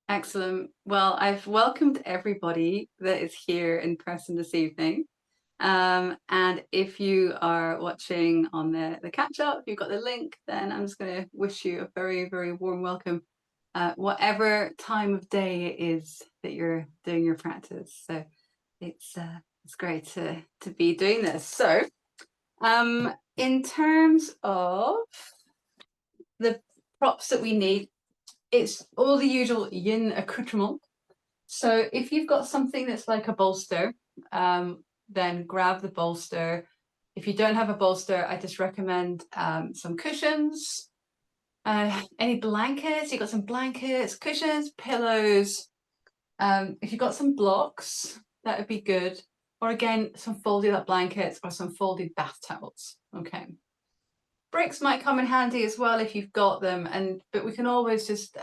Excellent. Well, I've welcomed everybody that is here in person this evening. And if you are watching on the catch up, you've got the link, then I'm just going to wish you a very, very warm welcome, whatever time of day it is that you're doing your practice. So it's great to be doing this. So, in terms of the props that we need, it's all the usual yin accoutrement. So if you've got something that's like a bolster, then grab the bolster. If you don't have a bolster, I just recommend some cushions, any blankets. You've got some blankets, cushions, pillows. If you've got some blocks, that would be good. Or again, some folded up blankets or some folded bath towels. Okay. Bricks might come in handy as well if you've got them, but we can always just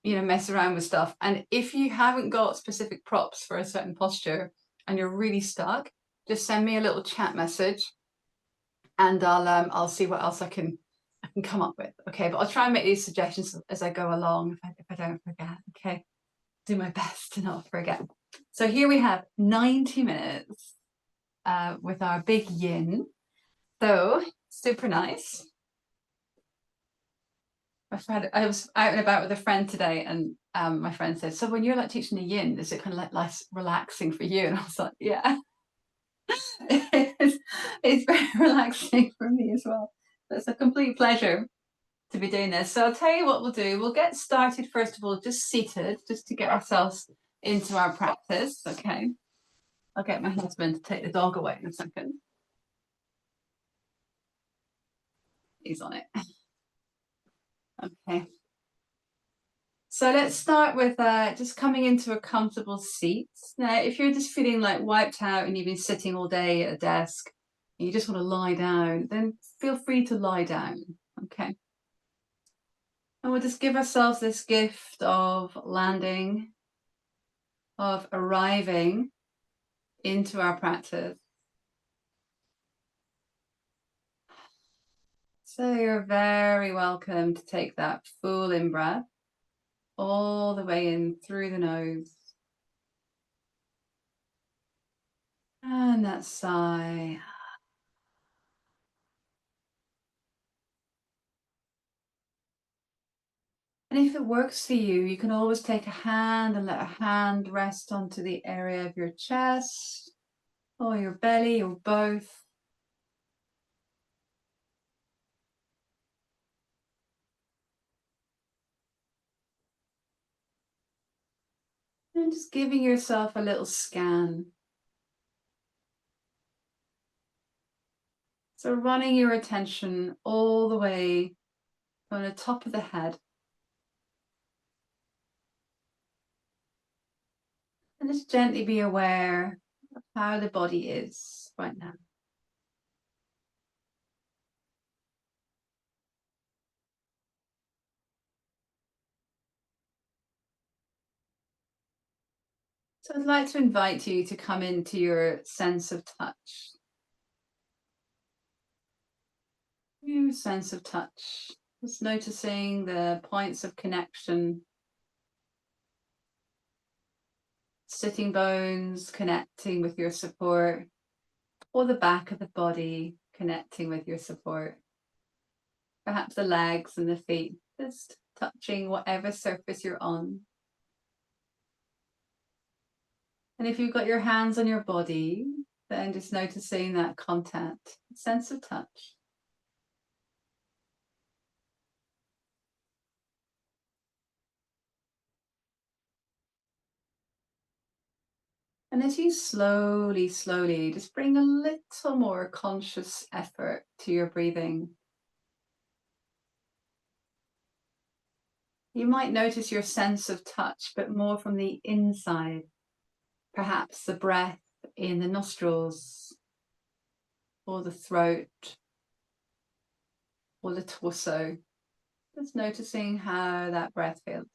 mess around with stuff. And if you haven't got specific props for a certain posture and you're really stuck, just send me a little chat message and I'll see what else I can come up with. Okay, but I'll try and make these suggestions as I go along if I don't forget. Okay, do my best to not forget. So here we have 90 minutes with our big yin. So super nice. I was out and about with a friend today, and my friend said, "So when you're like teaching the yin, is it kind of like less relaxing for you?" And I was like, "Yeah, it's very relaxing for me as well. It's a complete pleasure to be doing this." So I'll tell you what we'll do. We'll get started first of all, just seated, just to get ourselves into our practice. Okay, I'll get my husband to take the dog away in a second. He's on it. Okay. So let's start with just coming into a comfortable seat. Now, if you're just feeling like wiped out and you've been sitting all day at a desk and you just want to lie down, then feel free to lie down. Okay. And we'll just give ourselves this gift of landing, of arriving into our practice. So you're very welcome to take that full in breath all the way in through the nose. And that sigh. And if it works for you, you can always take a hand and let a hand rest onto the area of your chest or your belly or both. And just giving yourself a little scan. So running your attention all the way from the top of the head. And just gently be aware of how the body is right now. So I'd like to invite you to come into your sense of touch. Your sense of touch. Just noticing the points of connection. Sitting bones connecting with your support, or the back of the body connecting with your support. Perhaps the legs and the feet, just touching whatever surface you're on. And if you've got your hands on your body, then just noticing that contact, sense of touch. And as you slowly, slowly just bring a little more conscious effort to your breathing, you might notice your sense of touch, but more from the inside. Perhaps the breath in the nostrils, or the throat, or the torso. Just noticing how that breath feels.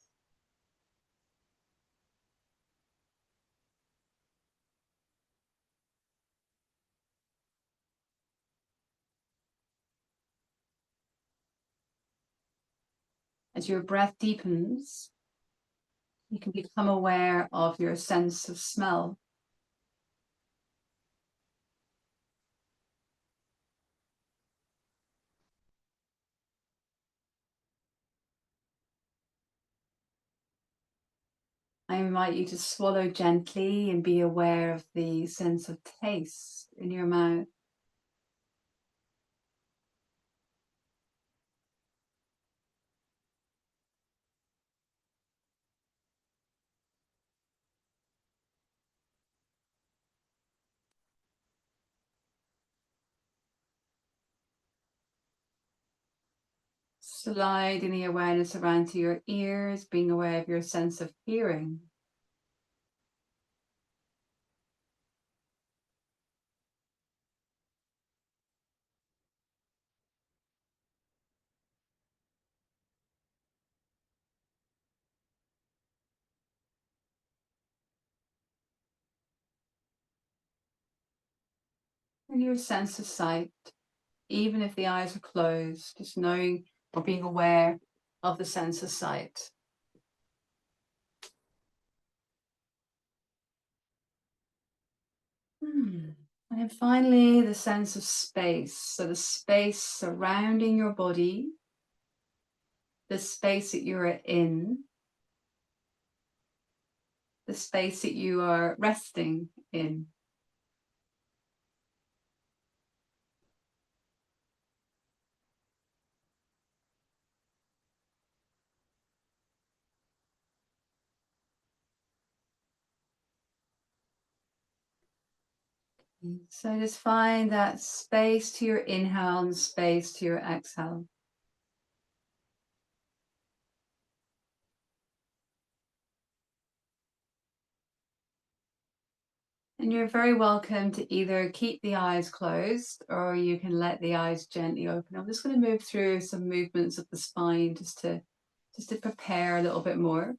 As your breath deepens, You can become aware of your sense of smell. I invite you to swallow gently and be aware of the sense of taste in your mouth. Sliding the awareness around to your ears, being aware of your sense of hearing. And your sense of sight, even if the eyes are closed, just knowing or being aware of the sense of sight. And then finally, the sense of space. So the space surrounding your body, the space that you are in, the space that you are resting in. So just find that space to your inhale and space to your exhale. And you're very welcome to either keep the eyes closed or you can let the eyes gently open. I'm just going to move through some movements of the spine just to prepare a little bit more.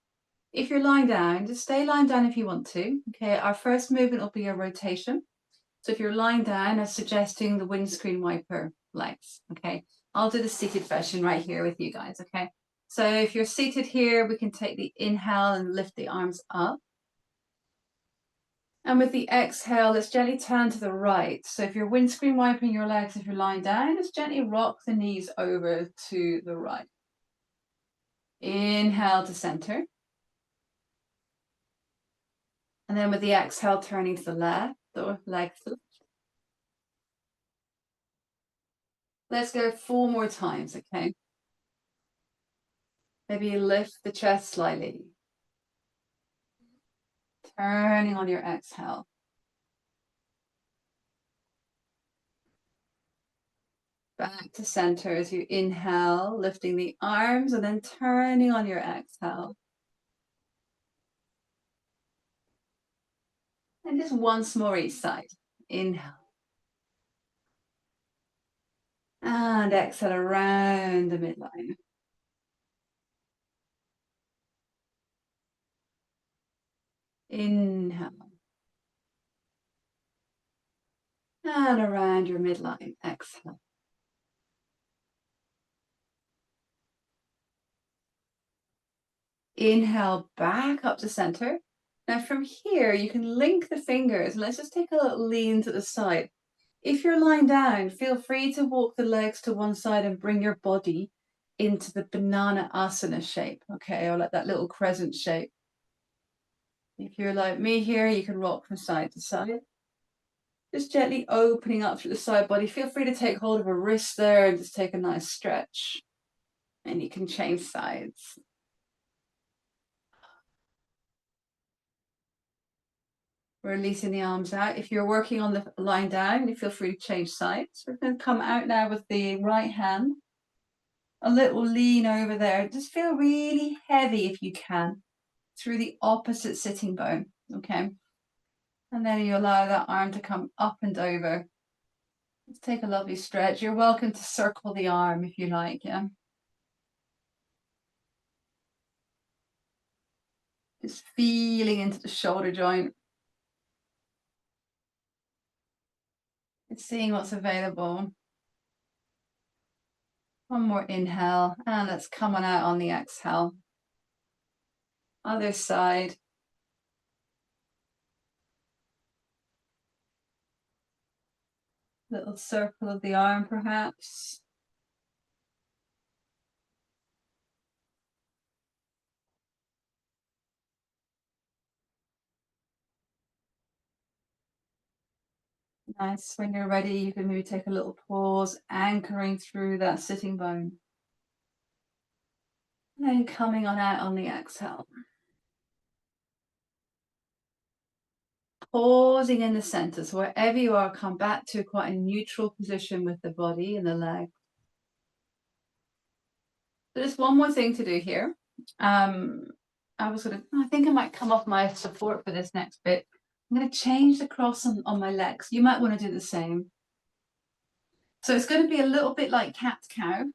If you're lying down, just stay lying down if you want to. Okay, our first movement will be a rotation. So if you're lying down, I'm suggesting the windscreen wiper legs. Okay, I'll do the seated version right here with you guys. Okay, so if you're seated here, we can take the inhale and lift the arms up. And with the exhale, let's gently turn to the right. So if you're windscreen wiping your legs, if you're lying down, just gently rock the knees over to the right. Inhale to center. And then with the exhale, turning to the left, or legs to the left. Let's go 4 more times, okay? Maybe lift the chest slightly. Turning on your exhale. Back to center as you inhale, lifting the arms and then turning on your exhale. And just once more each side. Inhale. And exhale around the midline. Inhale. And around your midline. Exhale. Inhale back up to center. Now from here, you can link the fingers. And let's just take a little lean to the side. If you're lying down, feel free to walk the legs to one side and bring your body into the banana asana shape, okay, or like that little crescent shape. If you're like me here, you can rock from side to side. Just gently opening up through the side body. Feel free to take hold of a wrist there and just take a nice stretch. And you can change sides. Releasing the arms out. If you're working on the lying down, you feel free to change sides. We're going to come out now with the right hand. A little lean over there. Just feel really heavy if you can through the opposite sitting bone, okay? And then you allow that arm to come up and over. Let's take a lovely stretch. You're welcome to circle the arm if you like, yeah? Just feeling into the shoulder joint. And seeing what's available. One more inhale, and let's come on out on the exhale. Other side. Little circle of the arm, perhaps. Nice. When you're ready, you can maybe take a little pause, anchoring through that sitting bone. And then coming on out on the exhale. Pausing in the center. So wherever you are, come back to quite a neutral position with the body and the leg. There's one more thing to do here. I think I might come off my support for this next bit. I'm going to change the cross on my legs. You might want to do the same. So it's going to be a little bit like cat-cow,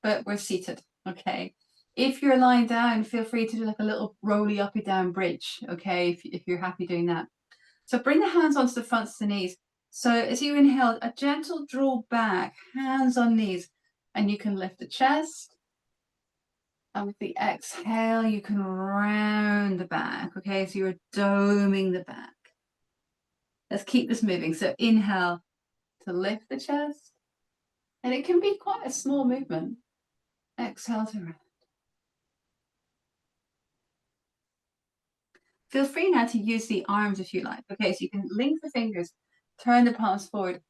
but we're seated, okay? If you're lying down, feel free to do like a little rolly up and down bridge, okay, if you're happy doing that. So bring the hands onto the fronts of the knees. So as you inhale, a gentle draw back, hands on knees, and you can lift the chest. And with the exhale, you can round the back, okay? So you're doming the back. Let's keep this moving. So inhale to lift the chest. And it can be quite a small movement. Exhale to round. Feel free now to use the arms if you like. Okay, so you can link the fingers, turn the palms forward.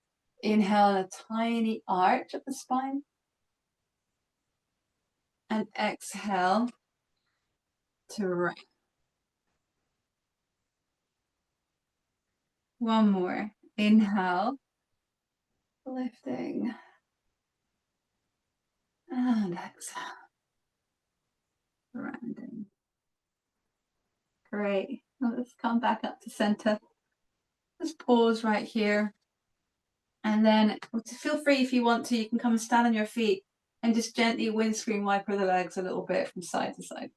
Inhale a tiny arch of the spine. And exhale to round. One more. Inhale, lifting. And exhale, rounding. Great. Well, let's come back up to center. Just pause right here. And then feel free if you want to, you can come and stand on your feet and just gently windscreen wiper the legs a little bit from side to side.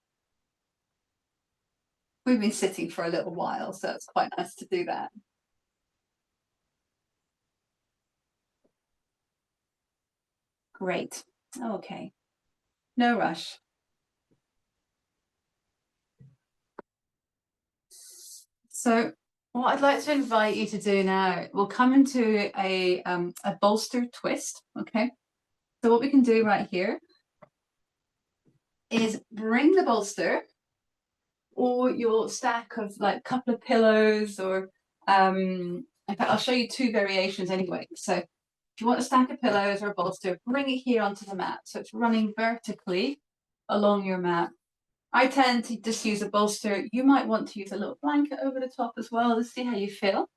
We've been sitting for a little while, so it's quite nice to do that. Great. Okay. No rush. So what I'd like to invite you to do now, we'll come into a bolster twist, okay? So what we can do right here is bring the bolster or your stack of like a couple of pillows or in fact, I'll show you two variations anyway. So if you want a stack of pillows or a bolster, bring it here onto the mat. So it's running vertically along your mat. I tend to just use a bolster. You might want to use a little blanket over the top as well to see how you feel.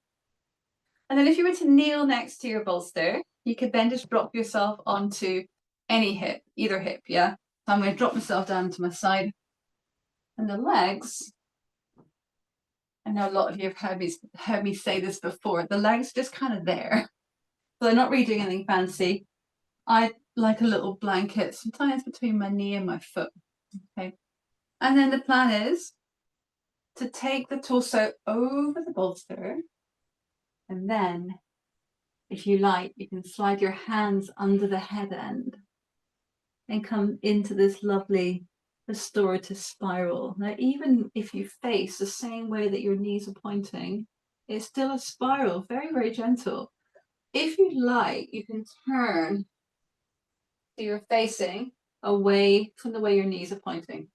And then if you were to kneel next to your bolster, you could then just drop yourself onto any hip, either hip, yeah? So I'm going to drop myself down to my side. And the legs, I know a lot of you have heard me say this before, the legs just kind of there. So they're not really doing anything fancy. I like a little blanket, sometimes between my knee and my foot, okay? And then the plan is to take the torso over the bolster, and then, if you like, you can slide your hands under the head end and come into this lovely restorative spiral. Now, even if you face the same way that your knees are pointing, it's still a spiral, very, very gentle. If you like, you can turn so you're facing away from the way your knees are pointing.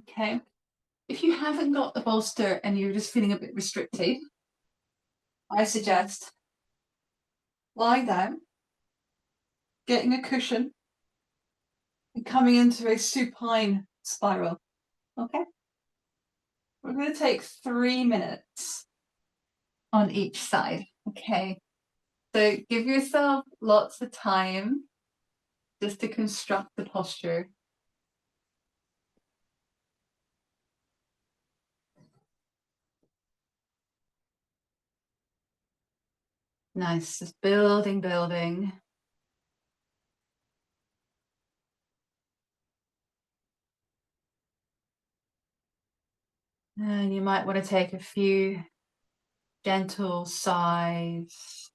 Okay. If you haven't got the bolster and you're just feeling a bit restricted, I suggest lying down, getting a cushion, and coming into a supine spiral. Okay? We're going to take 3 minutes on each side. Okay? So give yourself lots of time just to construct the posture. Nice, just building, building. And you might want to take a few gentle sighs.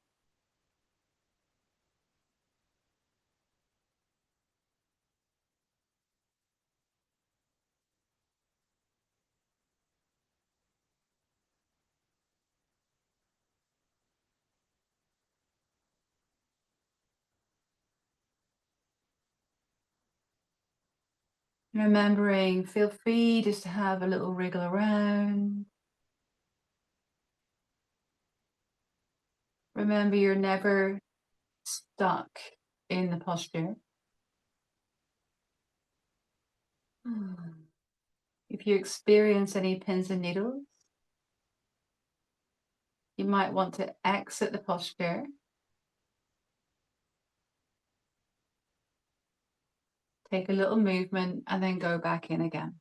Remembering, feel free just to have a little wriggle around. Remember, you're never stuck in the posture. If you experience any pins and needles, you might want to exit the posture. Take a little movement and then go back in again.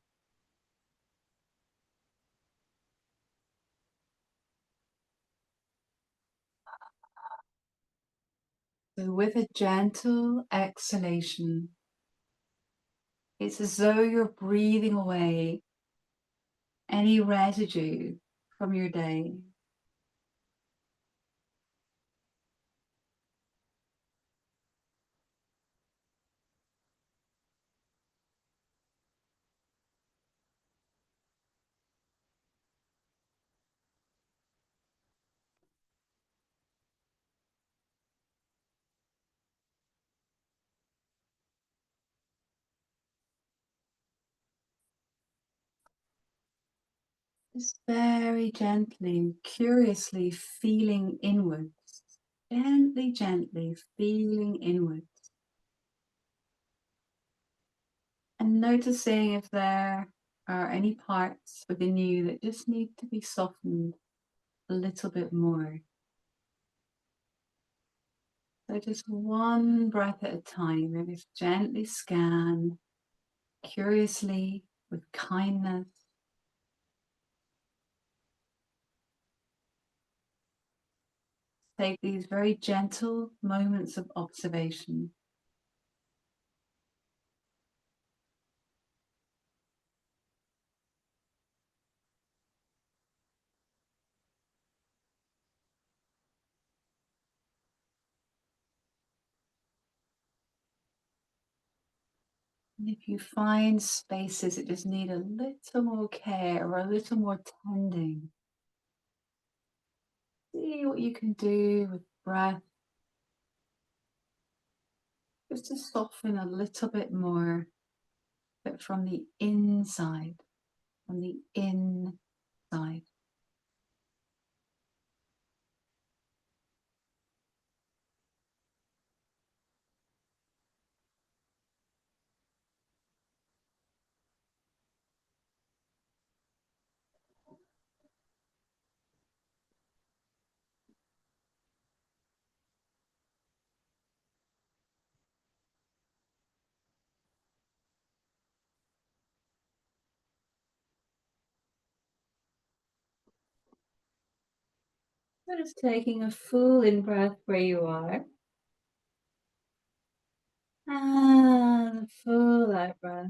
So with a gentle exhalation, it's as though you're breathing away any residue from your day. Just very gently, curiously feeling inwards. Gently, gently feeling inwards. And noticing if there are any parts within you that just need to be softened a little bit more. So just one breath at a time, maybe just gently scan, curiously, with kindness. Take these very gentle moments of observation. And if you find spaces that just need a little more care or a little more tending, see what you can do with breath, just to soften a little bit more, but from the inside, from the inside. So just taking a full in breath where you are. And a full out breath.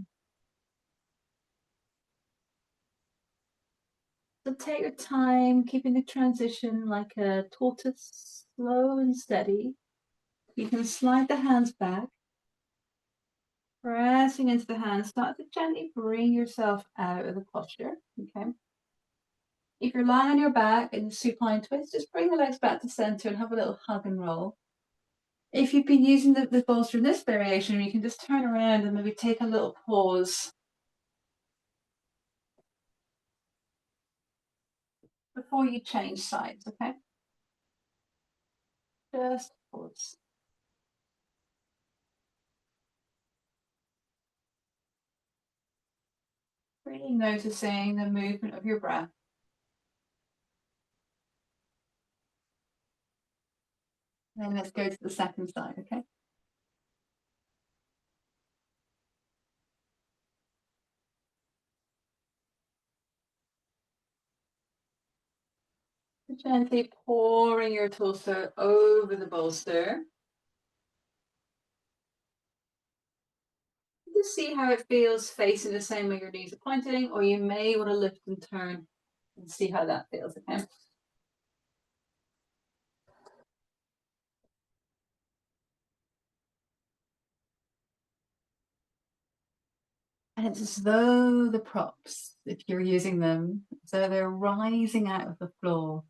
So take your time, keeping the transition like a tortoise, slow and steady. You can slide the hands back, pressing into the hands. Start to gently bring yourself out of the posture, okay? If you're lying on your back in the supine twist, just bring the legs back to center and have a little hug and roll. If you've been using the bolster in this variation, you can just turn around and maybe take a little pause before you change sides, okay? Just pause. Really noticing the movement of your breath. Then let's go to the second side, okay? Gently pouring your torso over the bolster. Just see how it feels facing the same way your knees are pointing, or you may want to lift and turn and see how that feels, okay? And it's as though the props, if you're using them, so they're rising out of the floor.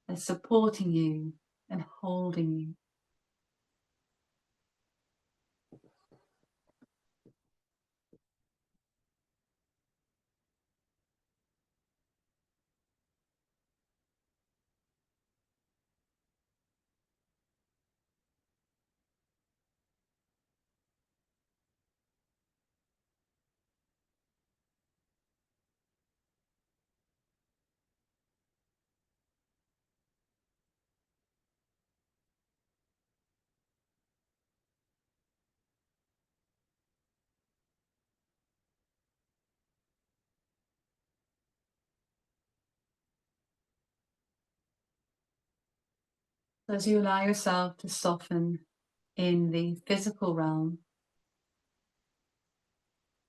They're supporting you and holding you. So as you allow yourself to soften in the physical realm,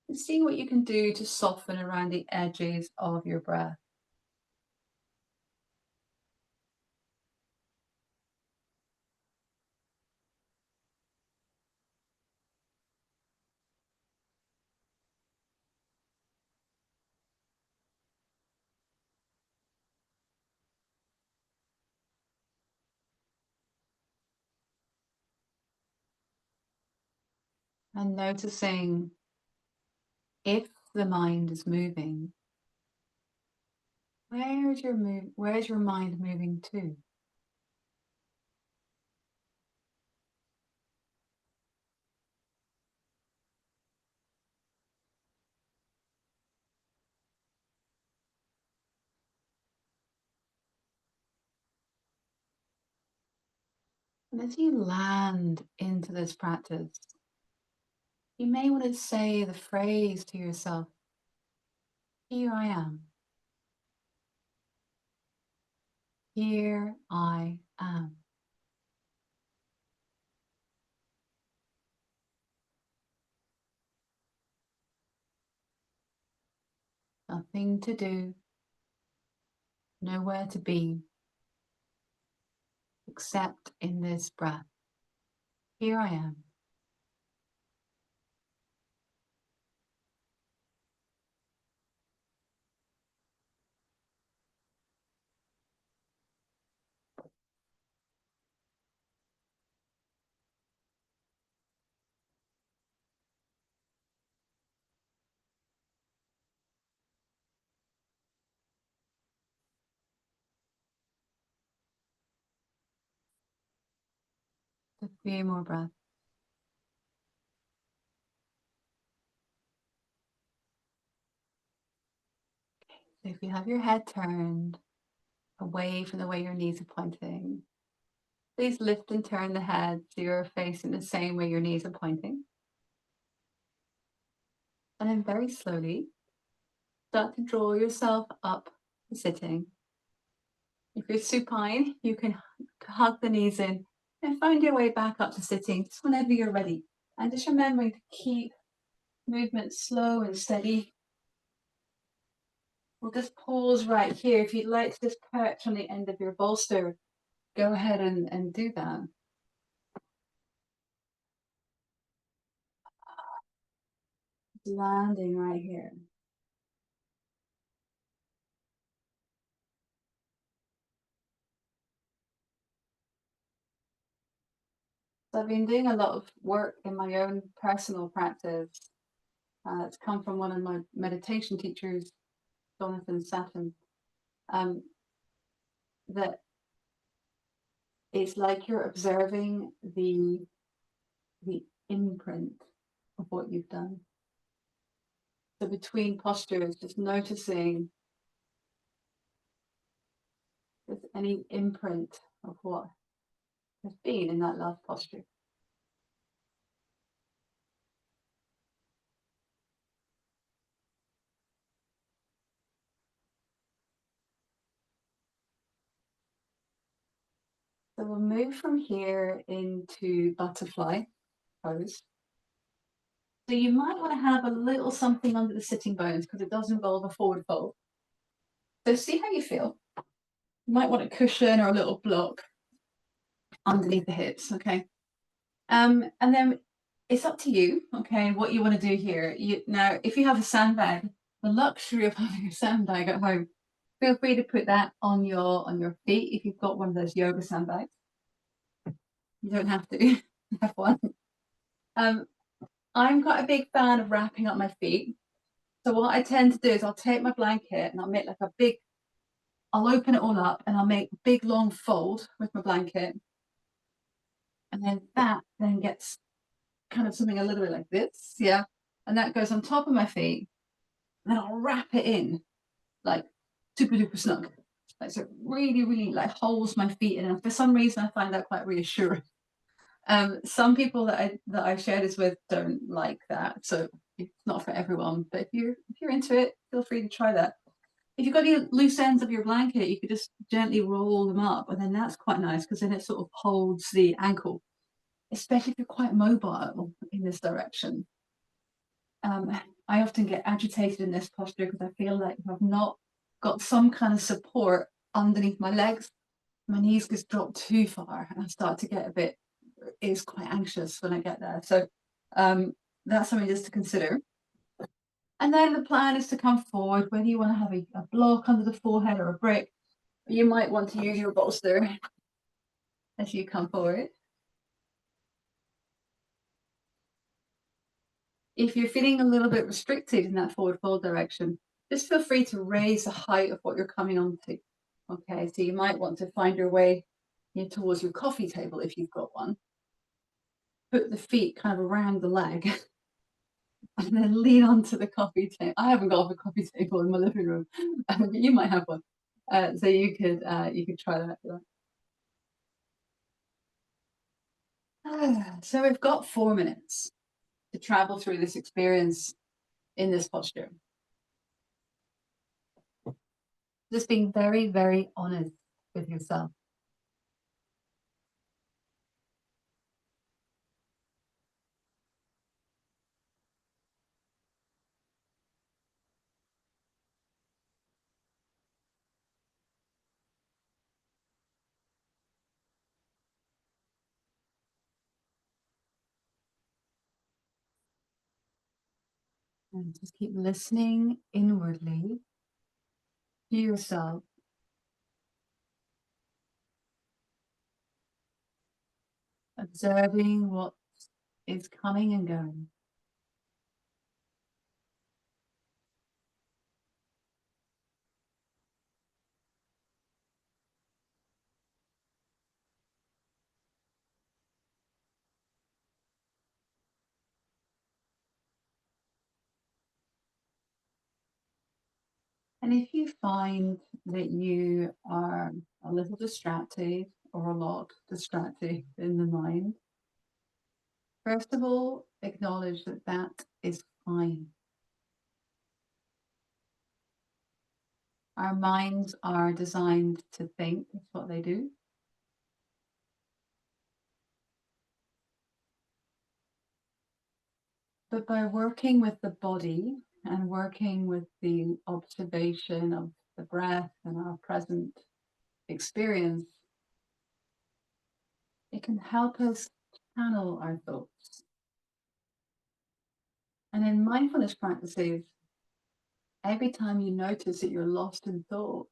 and see what you can do to soften around the edges of your breath. And noticing if the mind is moving, where's your mind moving to? And as you land into this practice, you may want to say the phrase to yourself, here I am. Here I am. Nothing to do, nowhere to be, except in this breath. Here I am. A few more breaths. So if you have your head turned away from the way your knees are pointing, please lift and turn the head so you're facing the same way your knees are pointing. And then very slowly, start to draw yourself up to sitting. If you're supine, you can hug the knees in and find your way back up to sitting just whenever you're ready. And just remembering to keep movement slow and steady. We'll just pause right here. If you'd like to just perch on the end of your bolster, go ahead and do that. Landing right here. So I've been doing a lot of work in my own personal practice. It's come from one of my meditation teachers, Jonathan Satin, that it's like you're observing the imprint of what you've done. So between postures, just noticing if any imprint of what has been in that last posture. So we'll move from here into butterfly pose. So you might want to have a little something under the sitting bones because it does involve a forward fold. So see how you feel. You might want a cushion or a little block underneath the hips, okay? And then it's up to you, okay, what you want to do here. Now, if you have a sandbag, the luxury of having a sandbag at home, feel free to put that on your feet if you've got one of those yoga sandbags. You don't have to have one. I'm quite a big fan of wrapping up my feet. So what I tend to do is I'll take my blanket and I'll make like a big, I'll open it all up and I'll make a big long fold with my blanket. And then that then gets kind of something a little bit like this, yeah. And that goes on top of my feet. And then I'll wrap it in like super duper snug. Like so it really, really like holds my feet in. And for some reason I find that quite reassuring. Some people that I've shared this with don't like that. So it's not for everyone. But if you're into it, feel free to try that. If you've got any loose ends of your blanket, you could just gently roll them up, and then that's quite nice because then it sort of holds the ankle, especially if you're quite mobile in this direction. I often get agitated in this posture because I feel like if I've not got some kind of support underneath my legs, my knees just drop too far and I start to get a bit, it's quite anxious when I get there. So that's something just to consider. And then the plan is to come forward, whether you want to have a block under the forehead or a brick, you might want to use your bolster as you come forward. If you're feeling a little bit restricted in that forward fold direction, just feel free to raise the height of what you're coming onto. Okay, so you might want to find your way towards your coffee table if you've got one. Put the feet kind of around the leg and then lean onto the coffee table. I haven't got a coffee table in my living room, but you might have one. So you could try that. So we've got 4 minutes to travel through this experience in this posture. Just being very, very honest with yourself. And just keep listening inwardly to yourself, observing what is coming and going. And if you find that you are a little distracted or a lot distracted in the mind, first of all, acknowledge that that is fine. Our minds are designed to think, that's what they do. But by working with the body and working with the observation of the breath and our present experience, it can help us channel our thoughts. And in mindfulness practices, every time you notice that you're lost in thought,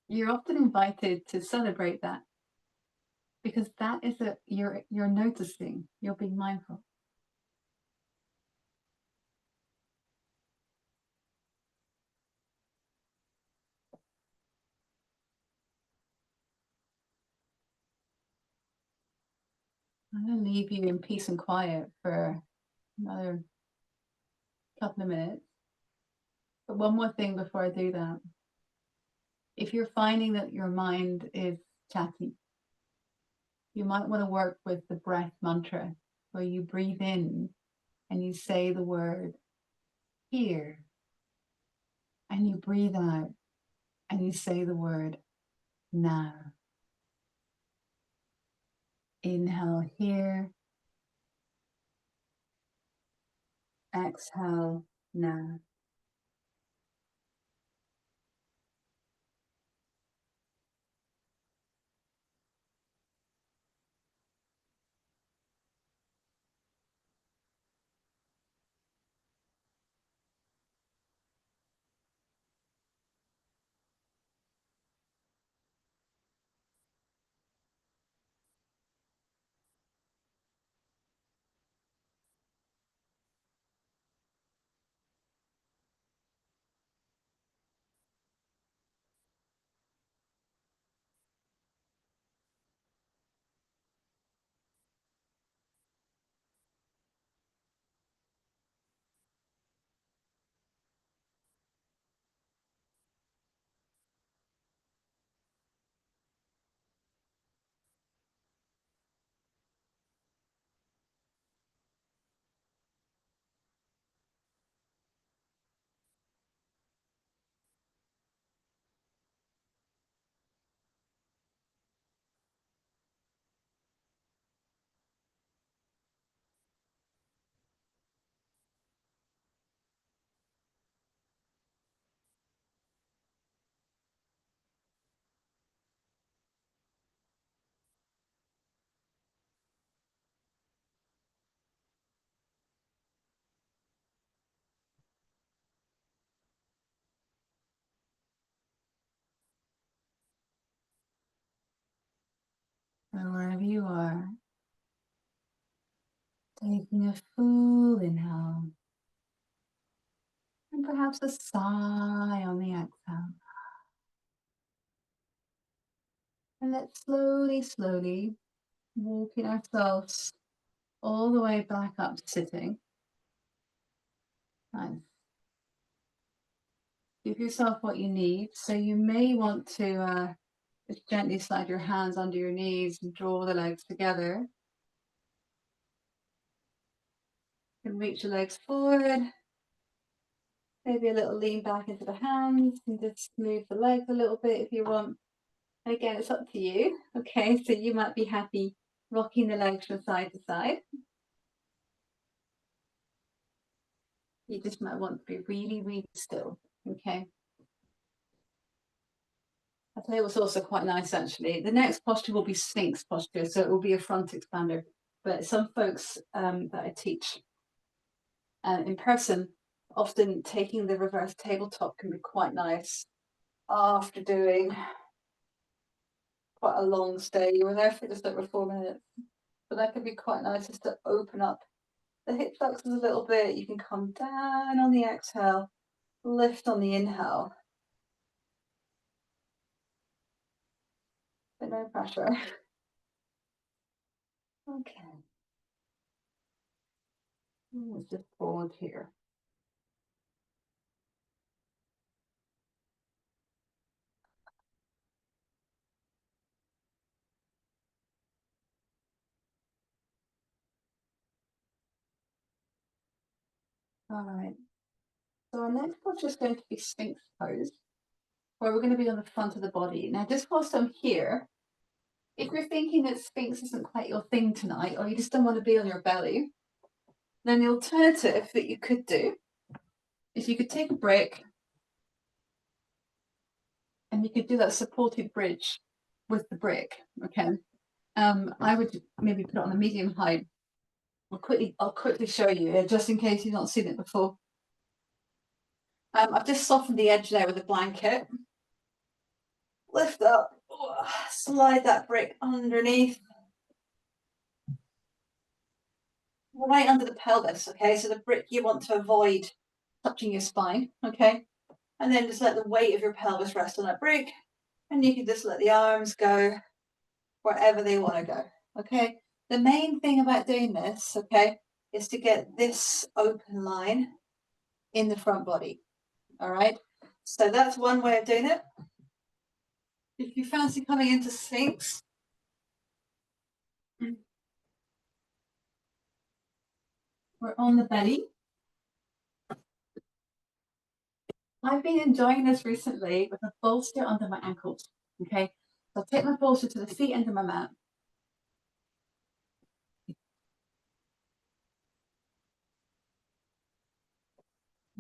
you're often invited to celebrate that because that is you're noticing, you're being mindful. I'm going to leave you in peace and quiet for another couple of minutes. But one more thing before I do that. If you're finding that your mind is chatty, you might want to work with the breath mantra where you breathe in and you say the word here, and you breathe out and you say the word now. Inhale here, exhale now. or wherever you are, taking a full inhale and perhaps a sigh on the exhale. And let's slowly, slowly walking ourselves all the way back up to sitting. Nice. Give yourself what you need. So you may want to just gently slide your hands under your knees and draw the legs together. You can reach the legs forward. Maybe a little lean back into the hands and just move the legs a little bit if you want. And again, it's up to you. Okay, so you might be happy rocking the legs from side to side. You just might want to be really, really still. Okay. I'll tell you what's also quite nice actually. The next posture will be sphinx posture, so it will be a front expander. But some folks that I teach in person, often taking the reverse tabletop can be quite nice after doing quite a long stay. You were there for just over 4 minutes, but that could be quite nice just to open up the hip flexors a little bit. You can come down on the exhale, lift on the inhale, but no pressure. Okay. Let's just pause here. All right. So our next posture is going to be sphinx pose, where we're going to be on the front of the body. Now, just whilst I'm here, if you're thinking that sphinx isn't quite your thing tonight, or you just don't want to be on your belly, then the alternative that you could do is you could take a brick and you could do that supported bridge with the brick. Okay. I would maybe put it on a medium height. I'll quickly show you, just in case you've not seen it before. I've just softened the edge there with a blanket. Lift up, slide that brick underneath, right under the pelvis, okay? So the brick you want to avoid touching your spine, okay? And then just let the weight of your pelvis rest on that brick, and you can just let the arms go wherever they want to go, okay? The main thing about doing this, okay, is to get this open line in the front body, all right? So that's one way of doing it. If you fancy coming into sphinx, we're on the belly. I've been enjoying this recently with a bolster under my ankles, okay? So I'll take my bolster to the feet under my mat.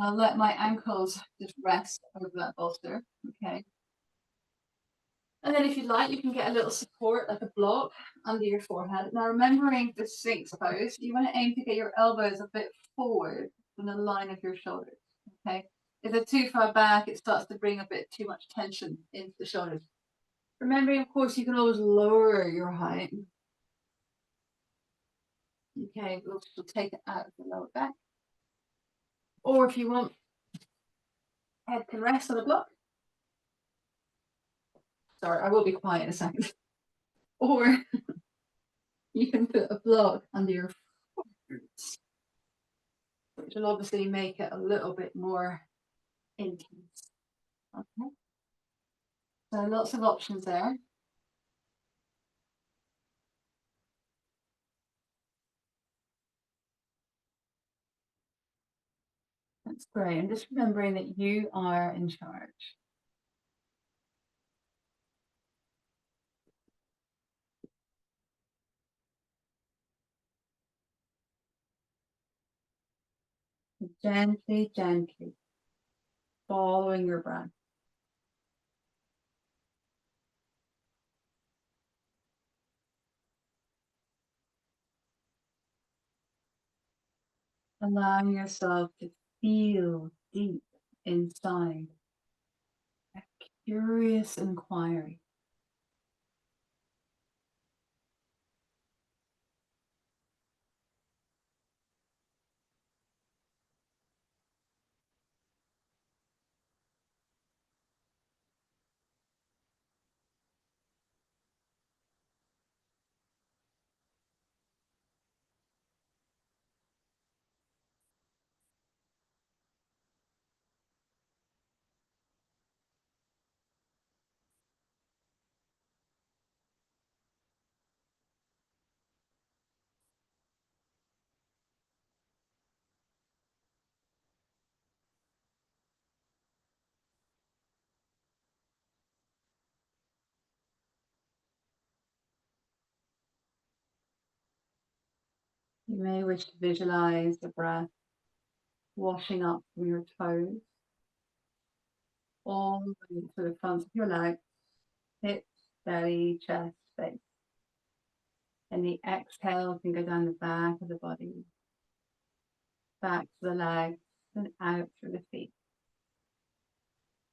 I'll let my ankles just rest over that bolster, okay? And then if you like, you can get a little support, like a block, under your forehead. Now, remembering the sphinx pose, you want to aim to get your elbows a bit forward from the line of your shoulders, okay? If they're too far back, it starts to bring a bit too much tension into the shoulders. Remembering, of course, you can always lower your height. Okay, we'll take it out of the lower back. Or if you want, head can rest on a block. Sorry, I will be quiet in a second. Or you can put a block under your roots, which will obviously make it a little bit more intense. Okay. So lots of options there. That's great. And just remembering that you are in charge. Gently, gently following your breath. Allowing yourself to feel deep inside a curious inquiry. You may wish to visualize the breath washing up from your toes all the way to the front of your legs, hips, belly, chest, face. And the exhale can go down the back of the body, back to the legs, and out through the feet.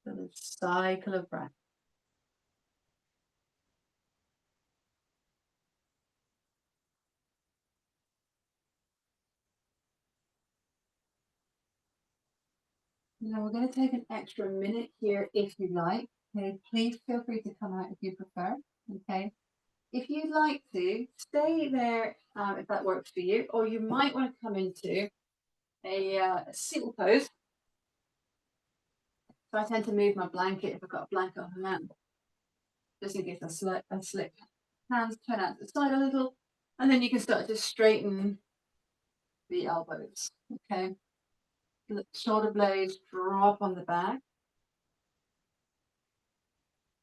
So the cycle of breath. Now we're going to take an extra minute here if you like. Okay, please feel free to come out if you prefer. Okay, if you'd like to stay there if that works for you, or you might want to come into a seal pose. So I tend to move my blanket if I've got a blanket on my hand, just in case I slip. Hands turn out to the side a little, and then you can start to straighten the elbows. Okay, the shoulder blades drop on the back.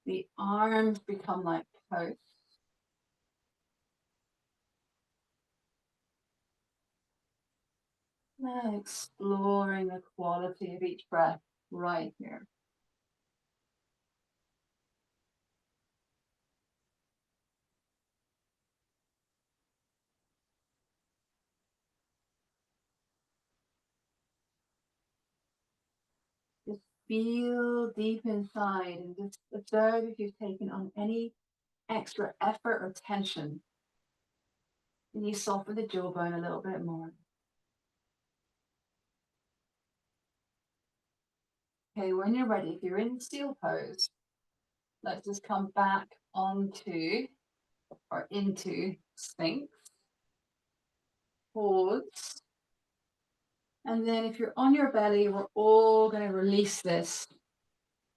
The arms become like posts. Now exploring the quality of each breath right here. Just feel deep inside and just observe if you've taken on any extra effort or tension. And you soften the jawbone a little bit more. Okay, when you're ready, if you're in seal pose, let's just come back onto or into sphinx. Pause. And then if you're on your belly, we're all going to release this.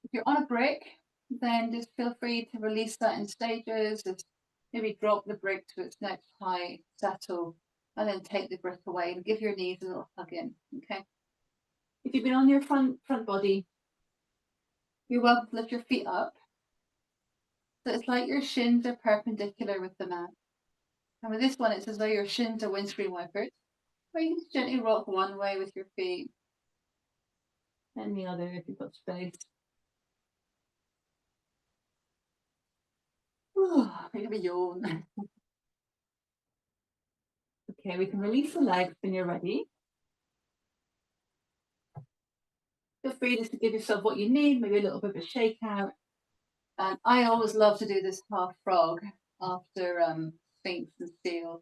If you're on a brick, then just feel free to release that in stages. Just maybe drop the brick to its next height, settle, and then take the brick away and give your knees a little hug in. Okay. If you've been on your front body, you're welcome to lift your feet up. So it's like your shins are perpendicular with the mat. And with this one, it's as though your shins are windscreen wipers. Or you can just gently rock one way with your feet and the other if you've got space. Maybe yawn. Okay, we can release the legs when you're ready. Feel free just to give yourself what you need, maybe a little bit of a shake out. And I always love to do this half frog after sphinx and seal.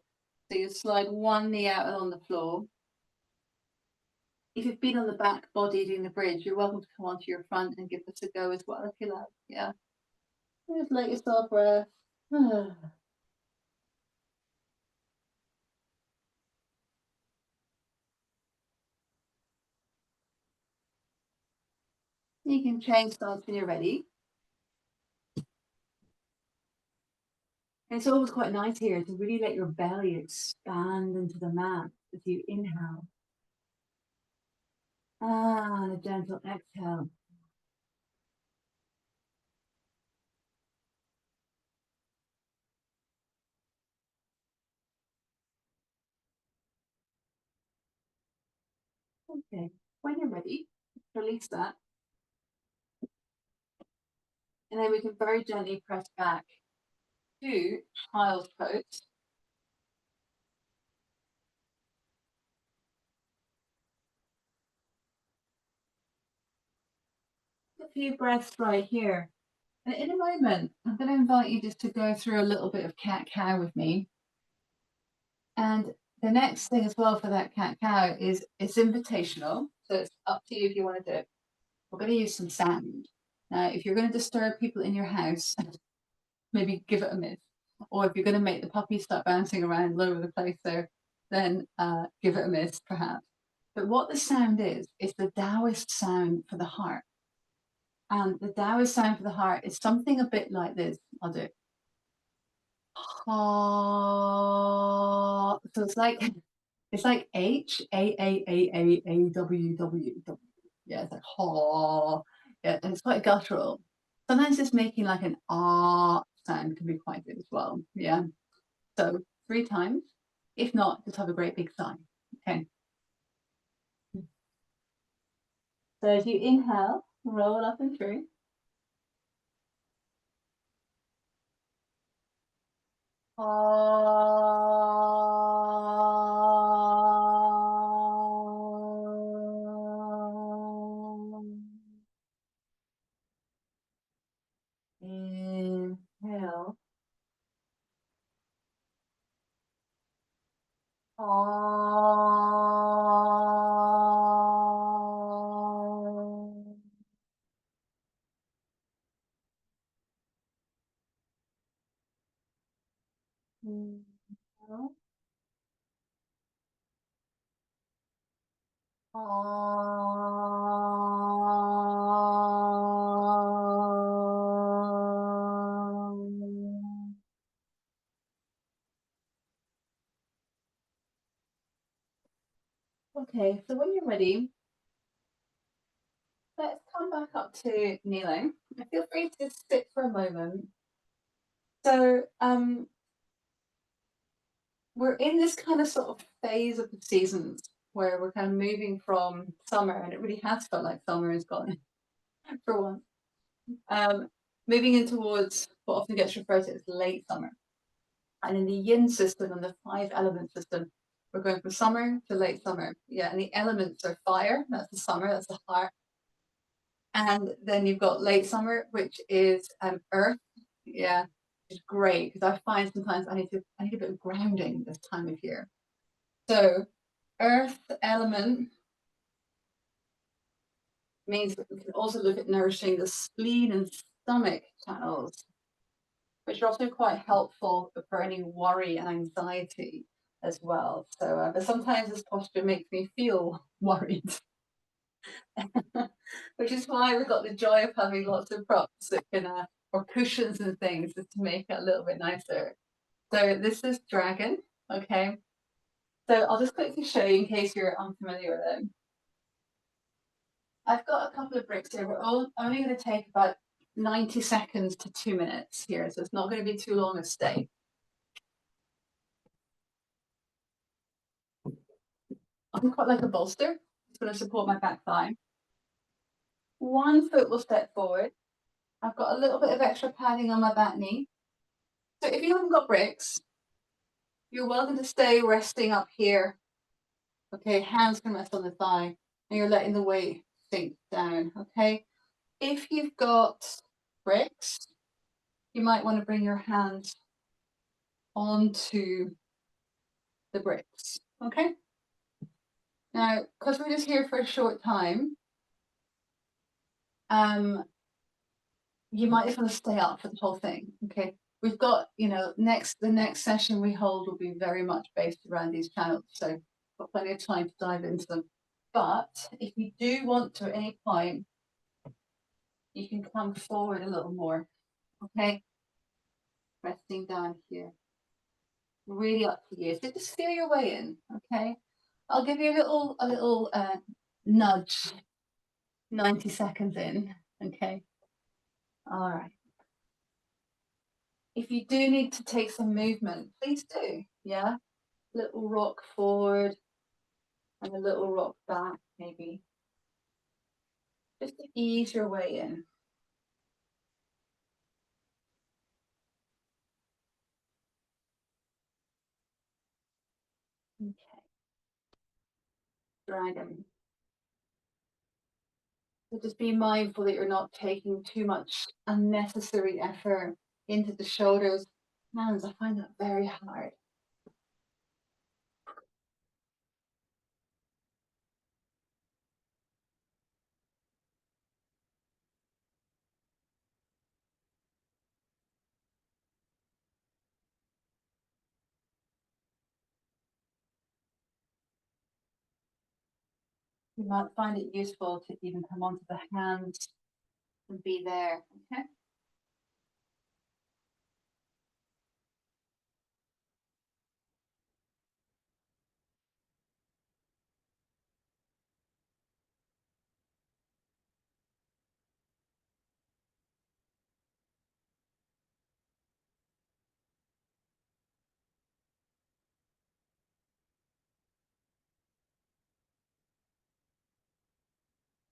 So you slide one knee out on the floor. If you've been on the back body doing the bridge, you're welcome to come onto your front and give this a go as well if you like. Yeah. Just let yourself rest. You can change stance when you're ready. And it's always quite nice here to really let your belly expand into the mat as you inhale. And a gentle exhale. Okay, when you're ready, release that. And then we can very gently press back to child's pose. A few breaths right here. And in a moment, I'm going to invite you just to go through a little bit of cat-cow with me. And the next thing as well for that cat-cow is it's invitational. So it's up to you if you want to do it. We're going to use some sound. Now, if you're going to disturb people in your house, maybe give it a miss. Or if you're going to make the puppy start bouncing around all over the place there, then give it a miss, perhaps. But what the sound is the Taoist sound for the heart. And the Taoist sound for the heart is something a bit like this. I'll do it. Ha. So it's like H A A A A A W W W. Yeah, it's like ha. Yeah, and it's quite guttural. Sometimes just making like an ah sound can be quite good as well. Yeah. So 3 times. If not, just have a great big sigh. Okay. So as you inhale, roll up and through. Inhale. Inhale. Okay, so when you're ready, let's come back up to kneeling. Feel free to sit for a moment. So we're in this kind of sort of phase of the seasons where we're kind of moving from summer, and it really has felt like summer is gone for once. Moving in towards what often gets referred to as late summer. And in the yin system and the 5 element system, we're going from summer to late summer. Yeah, and the elements are fire, that's the summer, that's the heart. And then you've got late summer, which is earth. Yeah, which is great because I find sometimes I need a bit of grounding this time of year. So earth element means that we can also look at nourishing the spleen and stomach channels, which are also quite helpful for any worry and anxiety as well. So, but sometimes this posture makes me feel worried, which is why we've got the joy of having lots of props that can, or cushions and things, just to make it a little bit nicer. So this is dragon, okay? So I'll just quickly show you in case you're unfamiliar with it. I've got a couple of bricks here. We're only going to take about 90 seconds to 2 minutes here, so it's not going to be too long a stay. I'm quite like a bolster. It's going to support my back thigh. One foot will step forward. I've got a little bit of extra padding on my back knee. So if you haven't got bricks, you're welcome to stay resting up here. Okay, hands can rest on the thigh, and you're letting the weight sink down. Okay, if you've got bricks, you might want to bring your hands onto the bricks. Okay. Now, because we're just here for a short time, you might just want to stay up for the whole thing. Okay. We've got, the next session we hold will be very much based around these channels. So we've got plenty of time to dive into them. But if you do want to at any point, you can come forward a little more. Okay. Resting down here. Really up to you. So just feel your way in. Okay. I'll give you a little nudge 90 seconds in. Okay. All right. If you do need to take some movement, please do. Yeah. Little rock forward and a little rock back, maybe. Just to ease your way in. Okay. Dragon. So just be mindful that you're not taking too much unnecessary effort into the shoulders. Hands, I find that very hard. You might find it useful to even come onto the hands and be there. Okay.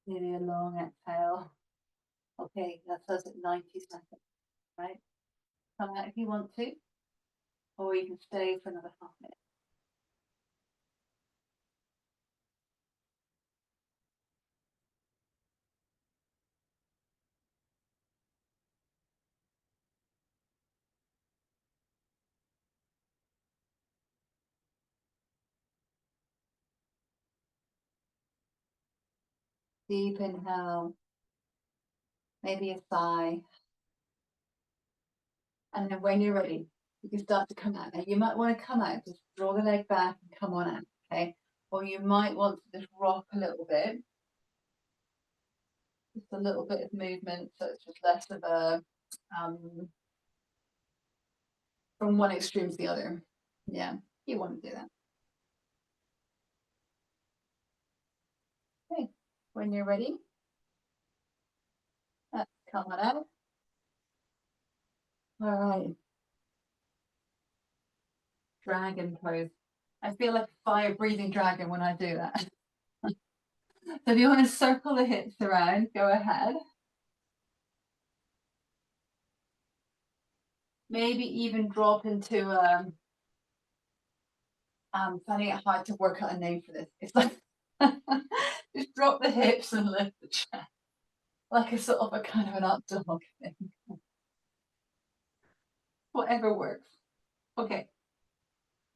Really a long exhale. Okay, that does it 90 seconds, right? Come out if you want to, or you can stay for another half minute. Deep inhale, maybe a sigh. And then when you're ready, you can start to come out. Now you might want to come out, just draw the leg back and come on out, okay? Or you might want to just rock a little bit, just a little bit of movement, so it's just less of a from one extreme to the other. Yeah, you want to do that. Okay, when you're ready, come on out. All right, dragon pose. I feel like a fire breathing dragon when I do that. So if you want to circle the hips around, go ahead. Maybe even drop into I'm finding it hard to work out a name for this. It's like just drop the hips and lift the chest, like a sort of a kind of an up dog thing. Whatever works. Okay,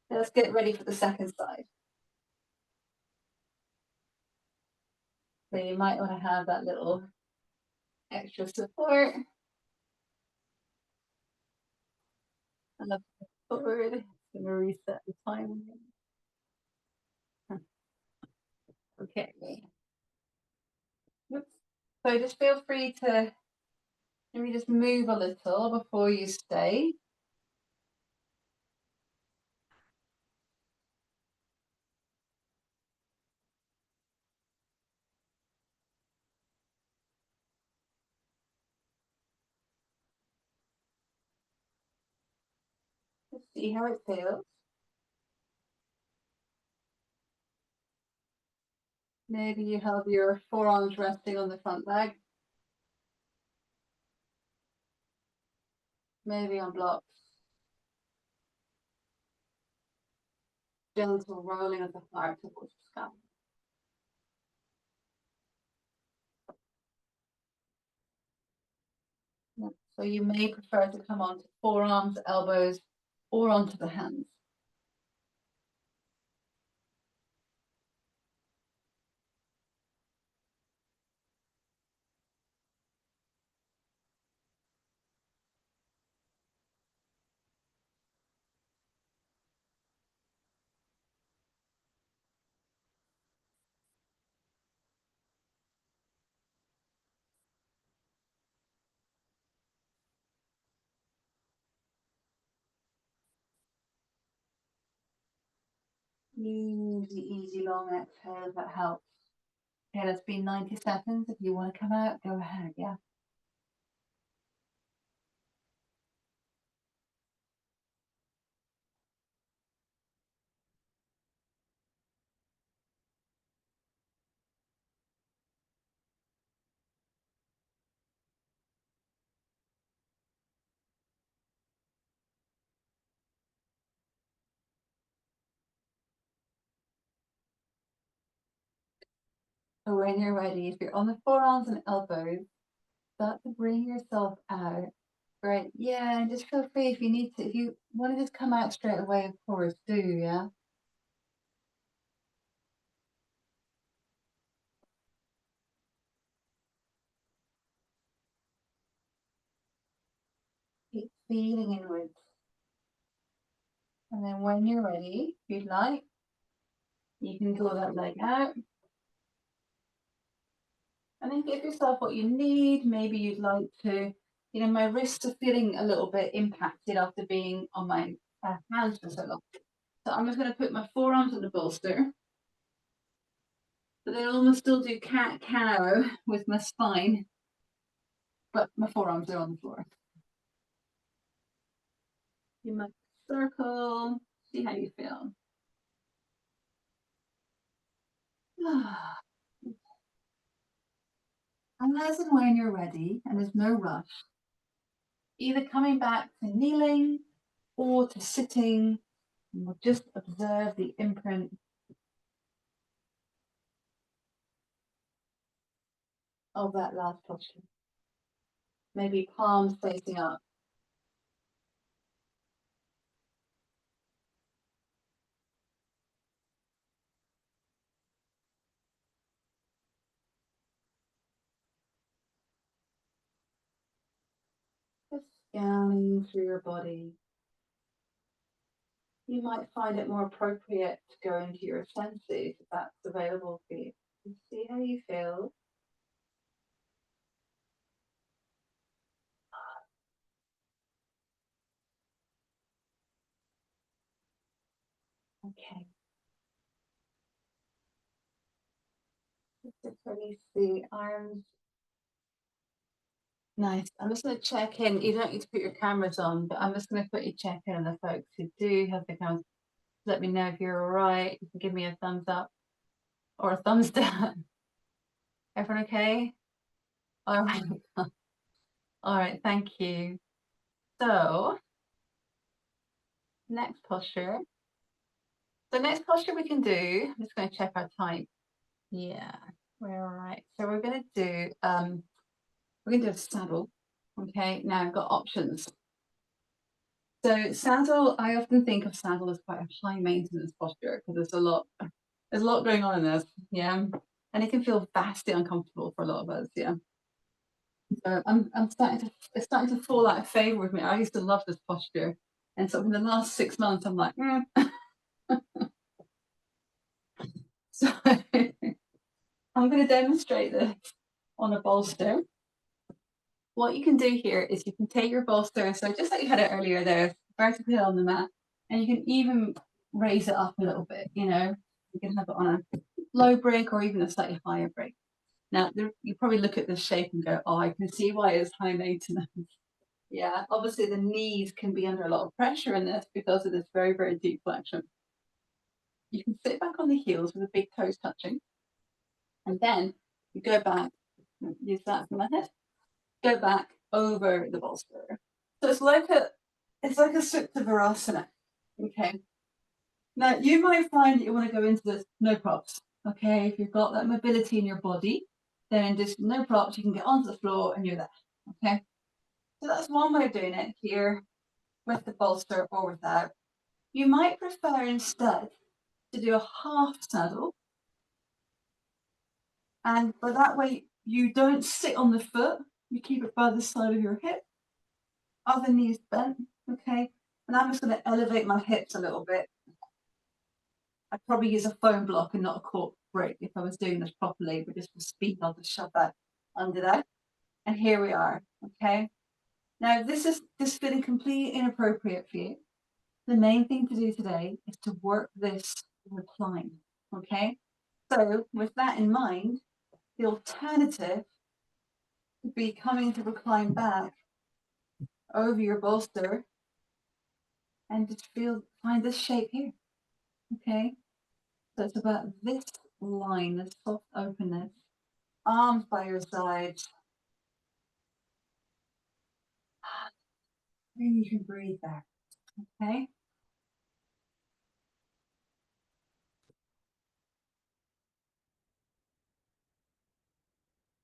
let's get ready for the second side. So you might want to have that little extra support. And look forward. I'm gonna reset the time. Okay. Oops. So just feel free to maybe just move a little before you stay. Just see how it feels. Maybe you have your forearms resting on the front leg. Maybe on blocks. Gentle rolling of the heart towards the sky. So you may prefer to come onto forearms, elbows, or onto the hands. Easy, easy long exhale, that helps. Okay, that's been 90 seconds. If you want to come out, go ahead, yeah. So when you're ready, if you're on the forearms and elbows, start to bring yourself out. Great. Yeah, and just feel free if you need to. If you want to just come out straight away, of course, do, yeah? Keep feeling inwards. And then when you're ready, if you'd like, you can draw that leg out. And then give yourself what you need. Maybe you'd like to, my wrists are feeling a little bit impacted after being on my hands for so long. So I'm just going to put my forearms on the bolster. But then almost still do cat cow with my spine, but my forearms are on the floor. You might circle, see how you feel. And as and when you're ready, and there's no rush, either coming back to kneeling or to sitting, and we'll just observe the imprint of that last posture. Maybe palms facing up. Just scanning through your body. You might find it more appropriate to go into your senses if that's available for you. See how you feel. Okay. Just release the arms. Nice. I'm just going to check in. You don't need to put your cameras on, but I'm just going to quickly check in on the folks who do have the cameras. Let me know if you're all right. You can give me a thumbs up or a thumbs down. Everyone okay? All right. All right. Thank you. So, next posture. The next posture we can do, I'm just going to check our time. Yeah, we're all right. So we're going to do a saddle. Okay, now I've got options. So saddle, I often think of saddle as quite a high maintenance posture because there's a lot going on in this. Yeah, and it can feel vastly uncomfortable for a lot of us. Yeah. So it's starting to fall out of favor with me. I used to love this posture, and sort of in the last 6 months, I'm like, so I'm going to demonstrate this on a bolster. What you can do here is you can take your bolster, so just like you had it earlier there, vertically on the mat, and you can even raise it up a little bit, you can have it on a low break or even a slightly higher break. Now, you probably look at this shape and go, oh, I can see why it's high maintenance. Yeah, obviously the knees can be under a lot of pressure in this because of this very, very deep flexion. You can sit back on the heels with the big toes touching, and then you go back, use that for my head, go back over the bolster. So it's like a Supta Virasana. Okay. Now you might find that you want to go into this no props. Okay, if you've got that mobility in your body, then just no props, you can get onto the floor and you're there. Okay. So that's one way of doing it here with the bolster or without. You might prefer instead to do a half saddle. And by that way, you don't sit on the foot, you keep it by the side of your hip, other knees bent, okay? And I'm just going to elevate my hips a little bit. I'd probably use a foam block and not a cork brick if I was doing this properly, but just for speed, I'll just shove that under there. And here we are, okay? Now, this is feeling completely inappropriate for you. The main thing to do today is to work this recline, okay? So with that in mind, the alternative would be coming to recline back over your bolster and just find this shape here, okay? So it's about this line, this soft openness, arms by your sides. Then you can breathe there, okay?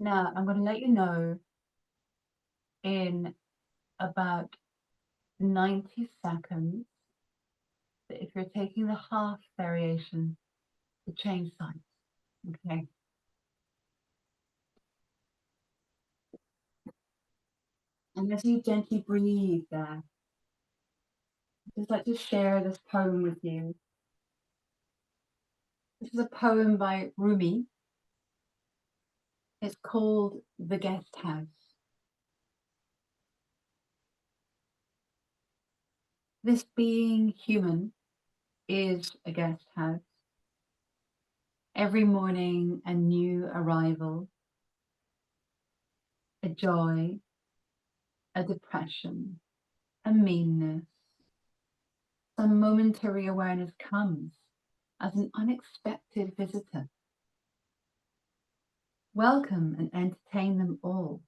Now, I'm going to let you know in about 90 seconds that if you're taking the half variation, to change sides, okay? And as you gently breathe there, I'd just like to share this poem with you. This is a poem by Rumi. It's called The Guest House. This being human is a guest house. Every morning a new arrival, a joy, a depression, a meanness. Some momentary awareness comes as an unexpected visitor. Welcome and entertain them all,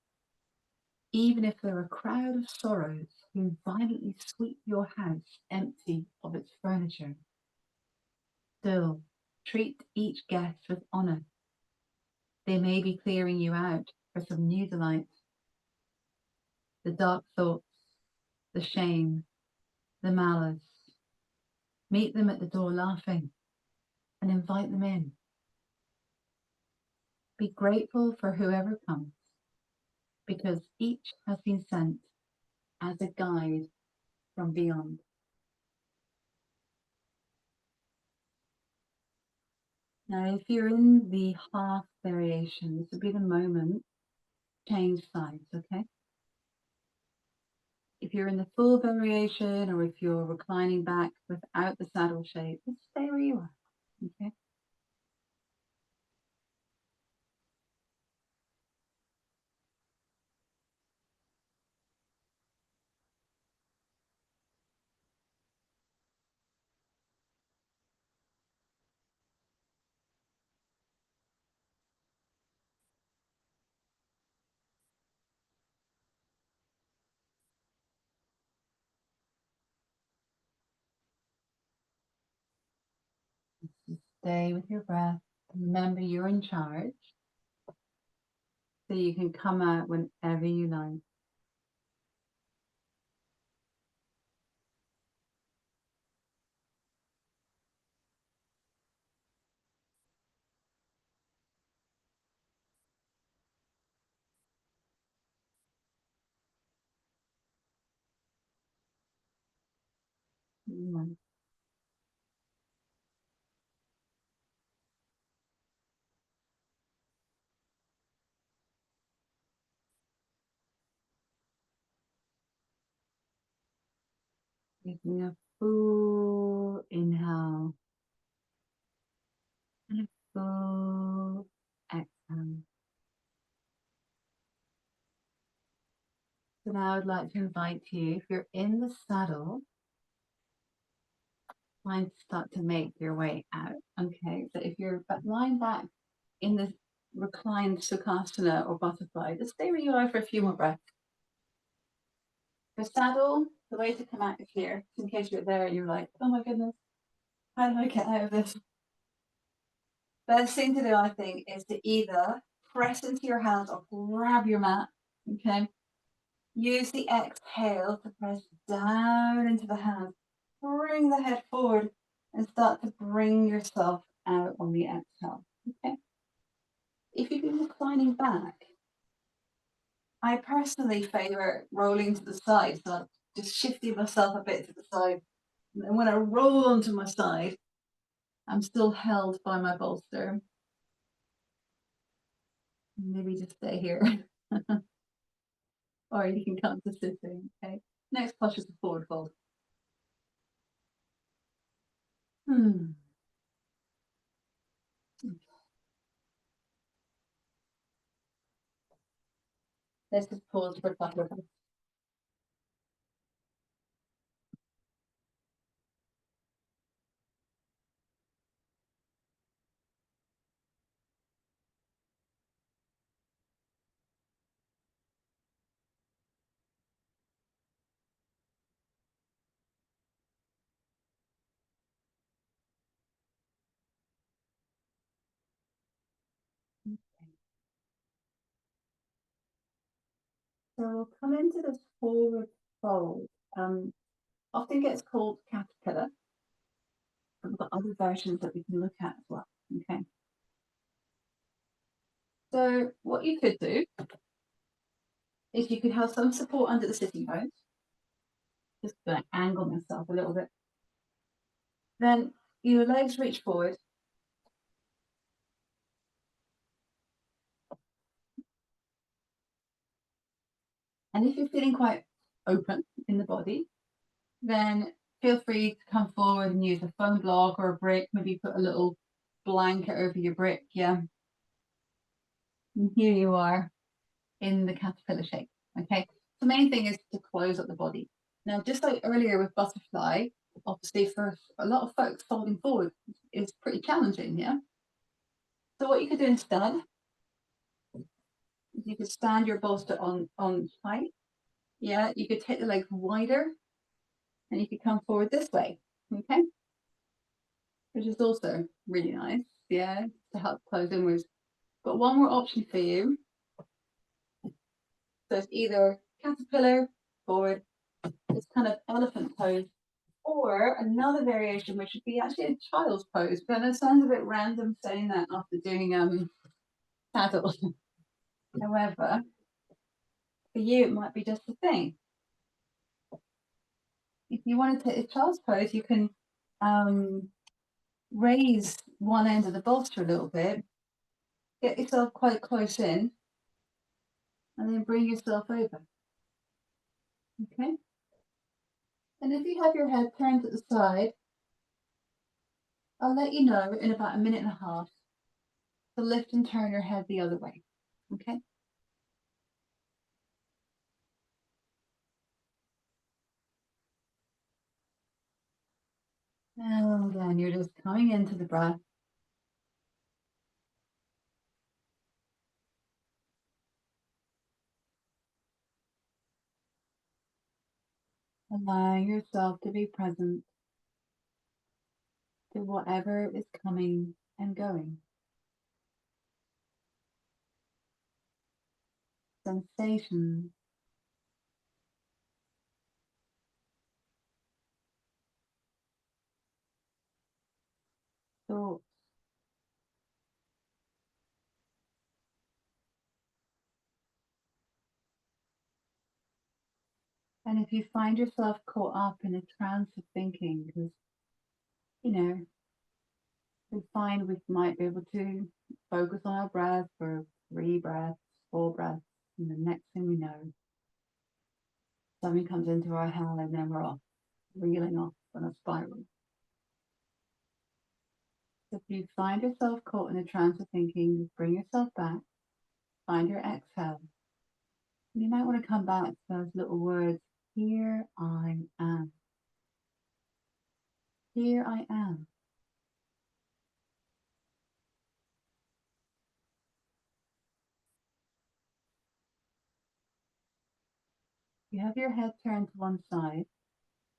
even if they're a crowd of sorrows who violently sweep your house empty of its furniture. Still, treat each guest with honour. They may be clearing you out for some new delight. The dark thoughts, the shame, the malice. Meet them at the door laughing and invite them in. Be grateful for whoever comes, because each has been sent as a guide from beyond. Now, if you're in the half variation, this would be the moment to change sides, okay? If you're in the full variation, or if you're reclining back without the saddle shape, just stay where you are, okay? Just stay with your breath. Remember, you're in charge, so you can come out whenever you like. Taking a full inhale and a full exhale. So now I'd like to invite you, if you're in the saddle, try and start to make your way out. Okay, so if you're lying back in the reclined sukhasana or butterfly, just stay where you are for a few more breaths. The saddle, the way to come out is here, in case you're there and you're like, oh my goodness, how do I get out of this? Best thing to do, I think, is to either press into your hands or grab your mat, okay? Use the exhale to press down into the hands. Bring the head forward and start to bring yourself out on the exhale, okay? If you've been reclining back, I personally favor rolling to the side, so I'm just shifting myself a bit to the side. And when I roll onto my side, I'm still held by my bolster. Maybe just stay here. Or you can come to sitting, okay? Next posture is a forward fold. Let's just pause for a couple of minutes. So we'll come into this forward fold. Often gets called caterpillar. But we've got other versions that we can look at as well. Okay. So what you could do is you could have some support under the sitting bones. Just going to angle myself a little bit. Then your legs reach forward. And if you're feeling quite open in the body, then feel free to come forward and use a foam block or a brick. Maybe put a little blanket over your brick. Yeah. And here you are in the caterpillar shape. Okay. The main thing is to close up the body. Now, just like earlier with butterfly, obviously for a lot of folks, folding forward is pretty challenging. Yeah. So what you could do instead You could stand your bolster on height. Yeah, you could take the legs wider and you could come forward this way. Okay. Which is also really nice. Yeah, to help close inwards. Got one more option for you. So it's either caterpillar, forward, this kind of elephant pose, or another variation, which would be actually a child's pose. But I know it sounds a bit random saying that after doing saddle. However, for you, it might be just the thing. If you want to take a child's pose, you can raise one end of the bolster a little bit, get yourself quite close in, and then bring yourself over. Okay? And if you have your head turned to the side, I'll let you know in about a minute and a half to lift and turn your head the other way. Okay? And then you're just coming into the breath. Allowing yourself to be present to whatever is coming and going. Sensations, thoughts, and if you find yourself caught up in a trance of thinking, because, you know, we find we might be able to focus on our breath for 3 breaths, 4 breaths, and the next thing we know, something comes into our head and then we're off, reeling off on a spiral. If you find yourself caught in a trance of thinking, bring yourself back, find your exhale. You might want to come back to those little words, here I am. Here I am. You have your head turned to one side.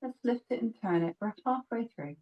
Let's lift it and turn it. We're halfway through.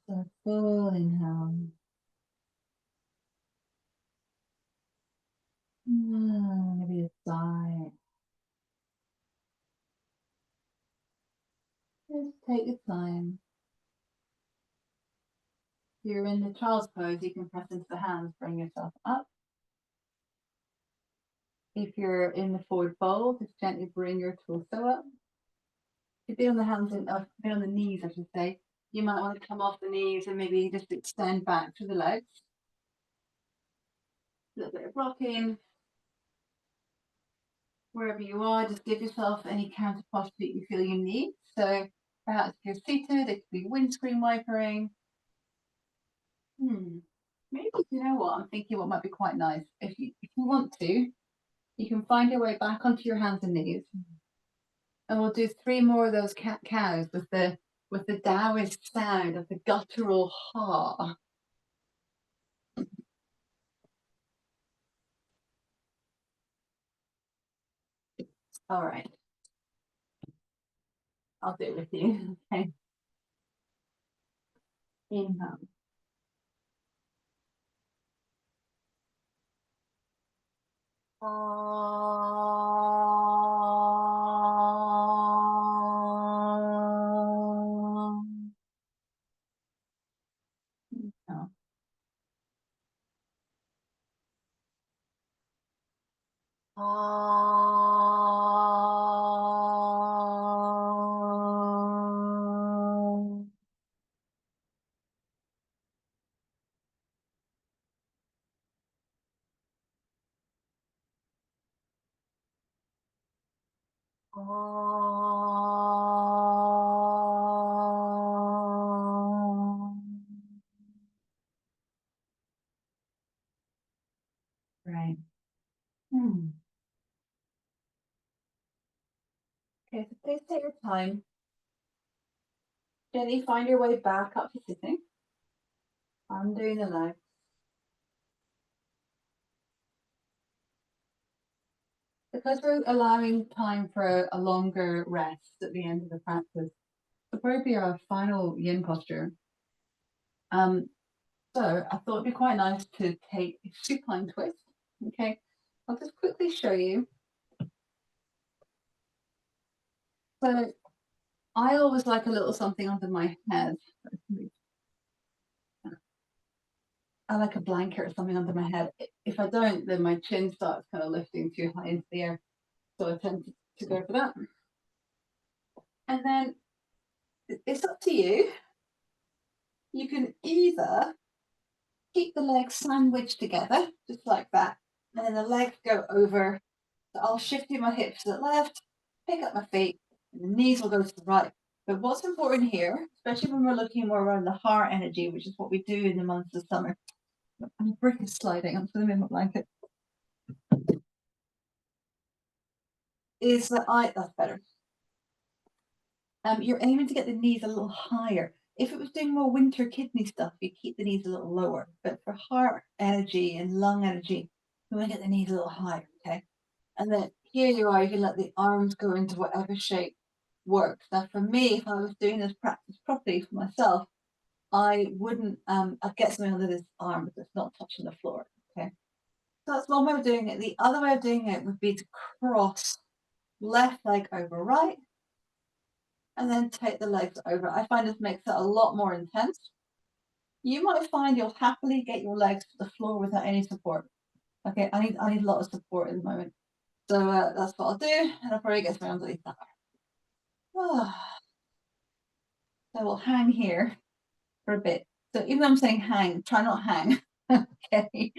So full inhale. Maybe a sigh. Just take your time. If you're in the child's pose, you can press into the hands, bring yourself up. If you're in the forward fold, just gently bring your torso up. If you're on the hands and be on the knees, I should say, you might want to come off the knees and maybe just extend back to the legs. A little bit of rocking. Wherever you are, just give yourself any counter posture that you feel you need. So perhaps if you're seated, it could be windscreen wipering. Maybe, you know what, I'm thinking what might be quite nice. If you want to, you can find your way back onto your hands and knees. And we'll do 3 more of those cat cows with the Taoist sound of the guttural ha. All right, I'll do it with you. Okay. Inhale. Exhale. Right. Hmm. Okay, so please take your time. Gently find your way back up to sitting. I'm doing the legs. Because we're allowing time for a longer rest at the end of the practice, it'll probably be our final yin posture. So I thought it'd be quite nice to take a supine twist. Okay, I'll just quickly show you. So I always like a little something under my head. I like a blanket or something under my head. If I don't, then my chin starts kind of lifting too high into the air. So I tend to go for that. And then it's up to you. You can either keep the legs sandwiched together, just like that, and then the legs go over. So I'll shift my hips to the left, pick up my feet, and the knees will go to the right. But what's important here, especially when we're looking more around the heart energy, which is what we do in the months of summer. My brick is sliding. I'm putting in my blanket. Is that that's better. You're aiming to get the knees a little higher. If it was doing more winter kidney stuff, you keep the knees a little lower. But for heart energy and lung energy, you want to get the knees a little higher, okay? And then here you are, you can let the arms go into whatever shape works. Now for me, if I was doing this practice properly for myself, I wouldn't, I'd get something under this arm because it's not touching the floor, okay? So that's one way of doing it. The other way of doing it would be to cross left leg over right, and then take the legs over. I find this makes it a lot more intense. You might find you'll happily get your legs to the floor without any support. Okay, I need a lot of support at the moment. So that's what I'll do, and I'll probably get something underneath that. So we'll hang here for a bit. So even though I'm saying hang, try not hang. Okay.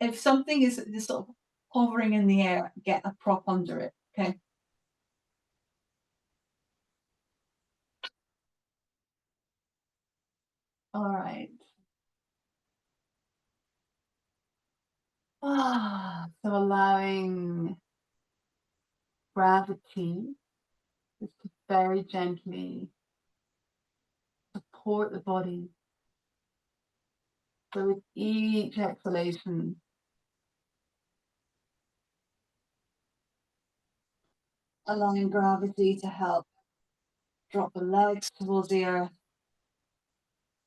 If something is just sort of hovering in the air, get a prop under it. Okay. All right. So allowing gravity just to very gently support the body. So with each exhalation, allowing gravity to help drop the legs towards the earth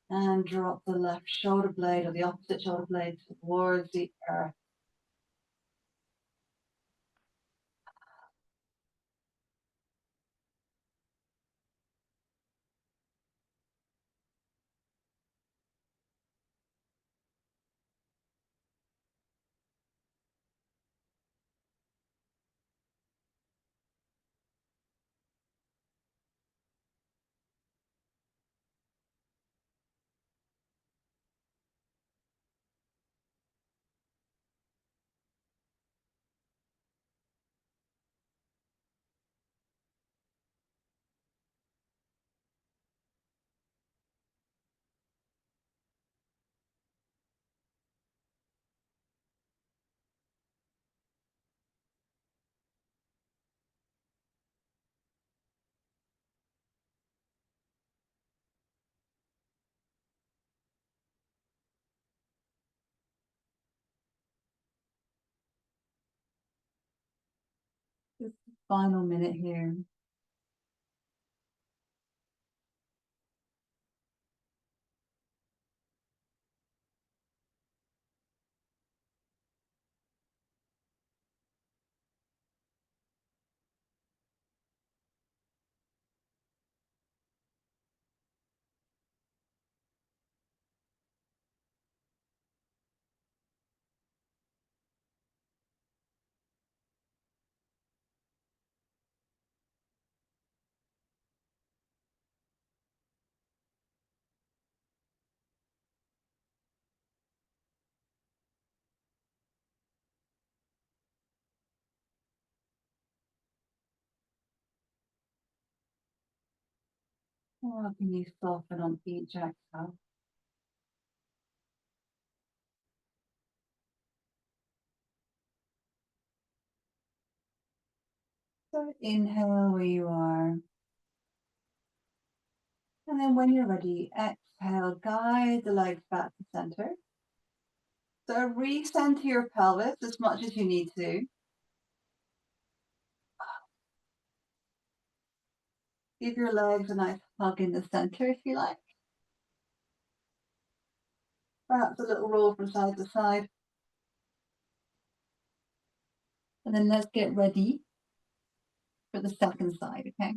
and drop the left shoulder blade or the opposite shoulder blade towards the earth. final minute here. Oh, can you soften on each exhale? So inhale where you are. And then when you're ready, exhale, guide the legs back to center. So recenter your pelvis as much as you need to. Give your legs a nice hug in the center if you like. Perhaps a little roll from side to side. And then let's get ready for the second side, okay?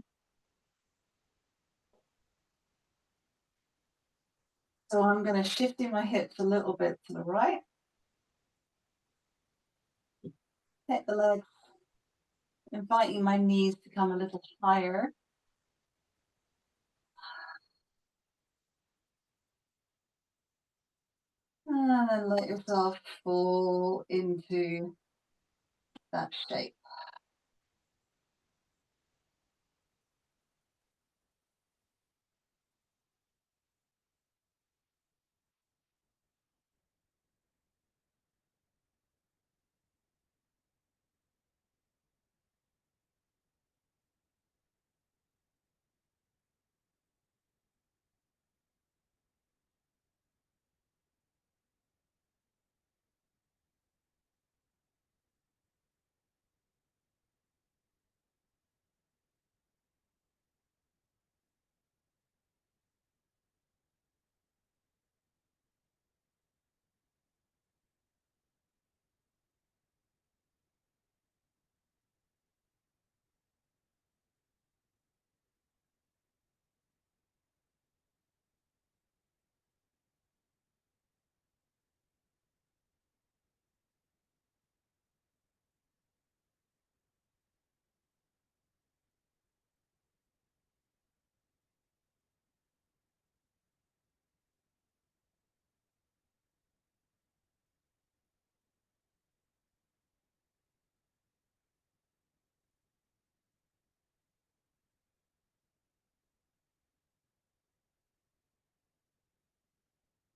So I'm going to shifting my hips a little bit to the right. Hit the legs, inviting my knees to come a little higher. And then let yourself fall into that shape.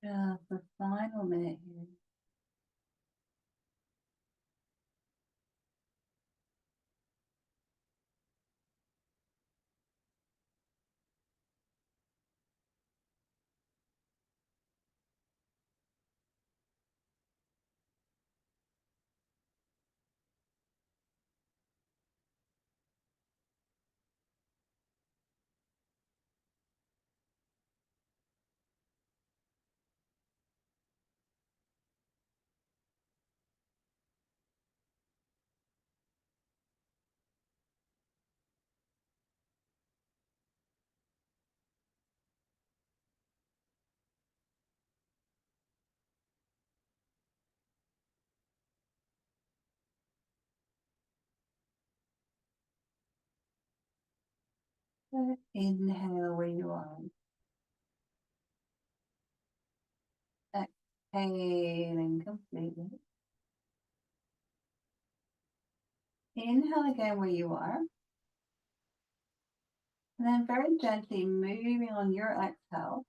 Just the final minute here. So inhale where you are. Exhaling completely. Inhale again where you are. And then very gently moving on your exhale.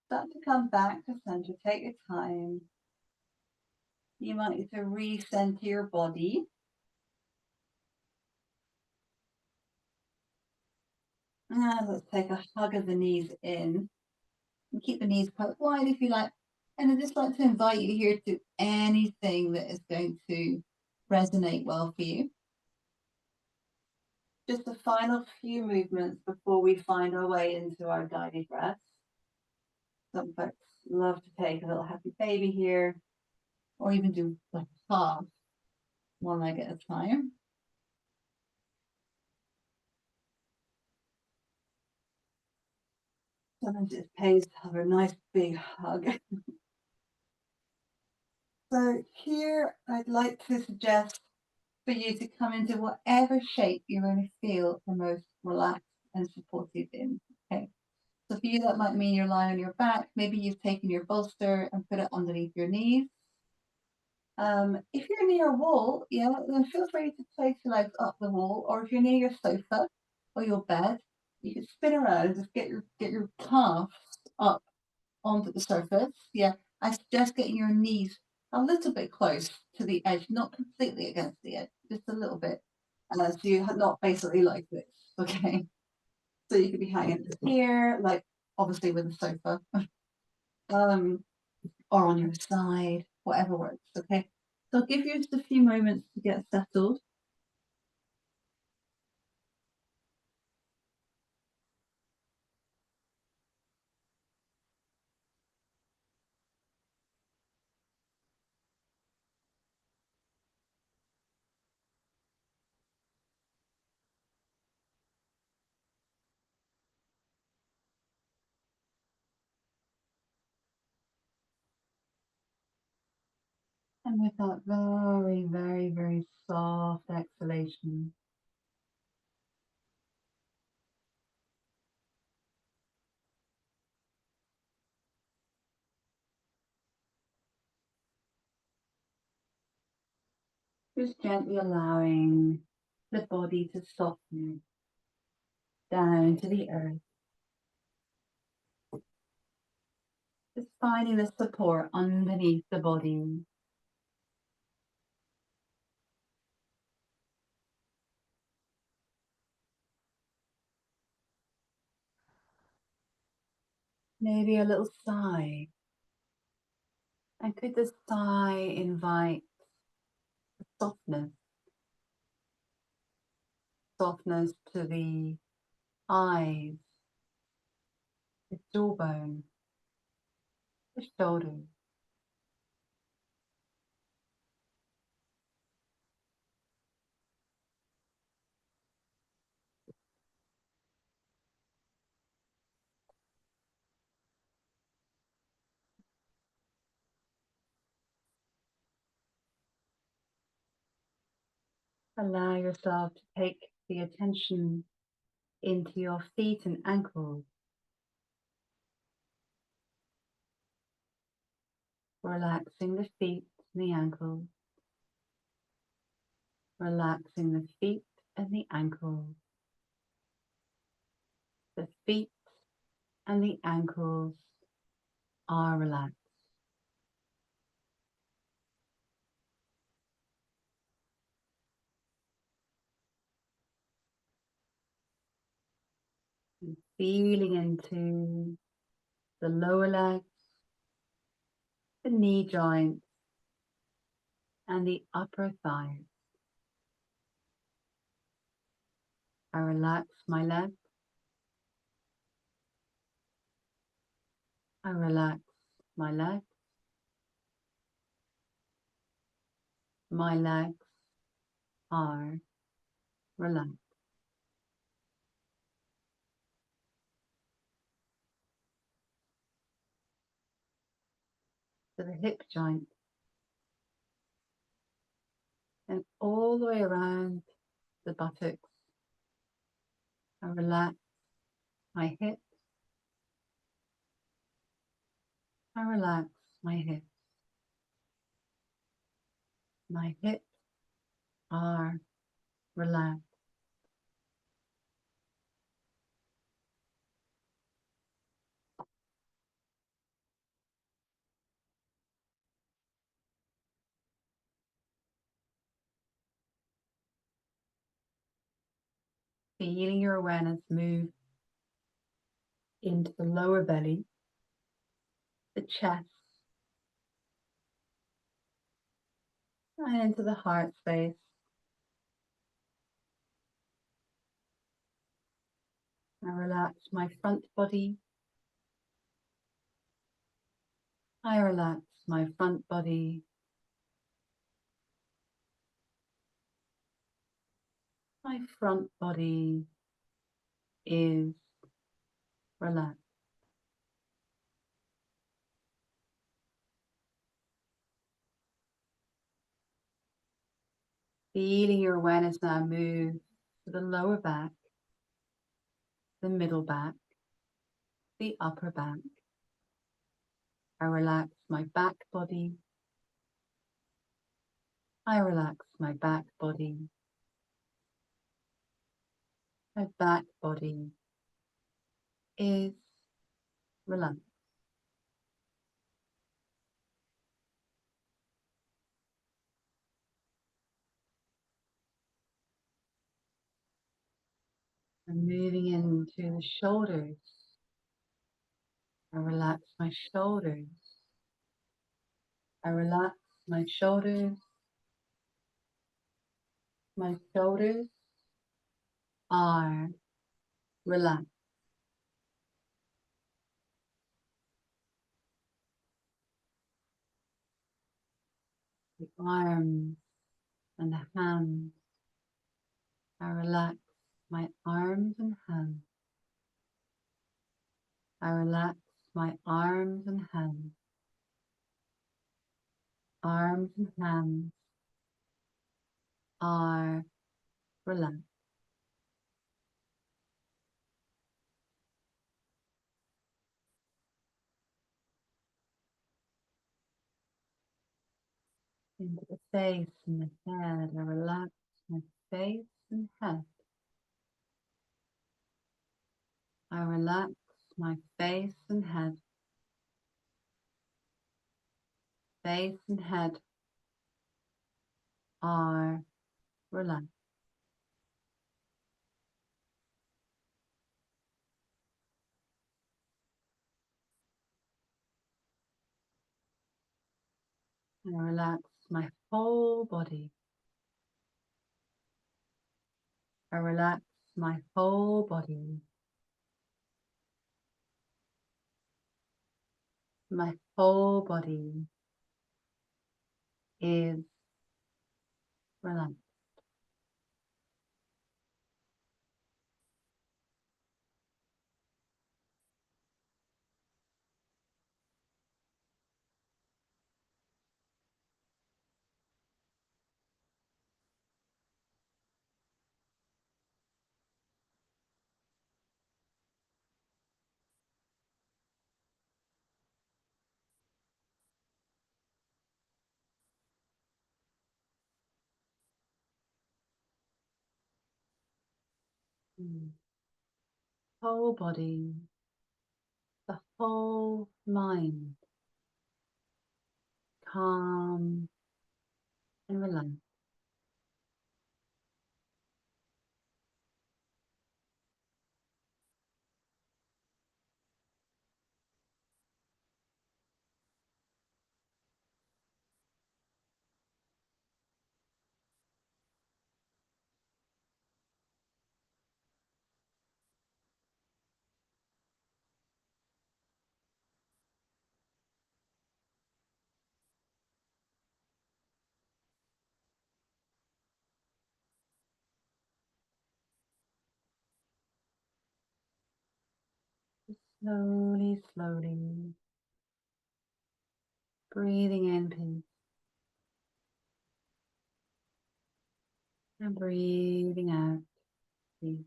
Start to come back to center. Take your time. You might need to recenter your body. And let's take a hug of the knees in. And keep the knees quite wide if you like. And I'd just like to invite you here to anything that is going to resonate well for you. Just the final few movements before we find our way into our guided breath. Some folks love to take a little happy baby here, or even do like half, one leg at a time. Sometimes it pays to have a nice big hug. So here I'd like to suggest for you to come into whatever shape you're going to feel the most relaxed and supportive in. Okay. So for you, that might mean you're lying on your back. Maybe you've taken your bolster and put it underneath your knees. If you're near a wall, yeah, then feel free to place your legs up the wall, or if you're near your sofa or your bed, you can spin around and just get your calves up onto the surface. Yeah, I suggest getting your knees a little bit close to the edge, not completely against the edge, just a little bit, so you're not basically like this. Okay, so you could be hanging here, like obviously with the sofa, or on your side, whatever works. Okay. So I'll give you just a few moments to get settled. And with that very, very, very soft exhalation, just gently allowing the body to soften down to the earth. Just finding the support underneath the body. Maybe a little sigh. And could the sigh invite softness? Softness to the eyes, the jawbone, the shoulders. Allow yourself to take the attention into your feet and ankles, relaxing the feet and the ankles, relaxing the feet and the ankles, the feet and the ankles are relaxed. And feeling into the lower legs, the knee joints, and the upper thighs. I relax my legs. I relax my legs. My legs are relaxed. To the hip joint and all the way around the buttocks. I relax my hips. I relax my hips. My hips are relaxed. Feeling your awareness move into the lower belly, the chest, and into the heart space. I relax my front body. I relax my front body. My front body is relaxed. Feeling your awareness now move to the lower back, the middle back, the upper back. I relax my back body. I relax my back body. My back body is relaxed. I'm moving into the shoulders. I relax my shoulders. I relax my shoulders. My shoulders are relaxed. The arms and the hands. I relax my arms and hands. I relax my arms and hands. Arms and hands are relaxed. Into the face and the head. I relax my face and head. I relax my face and head. Face and head are relaxed. I relax my whole body. I relax my whole body. My whole body is relaxed. Mm. Whole body, the whole mind, calm and relaxed. Slowly, slowly, breathing in peace and breathing out peace.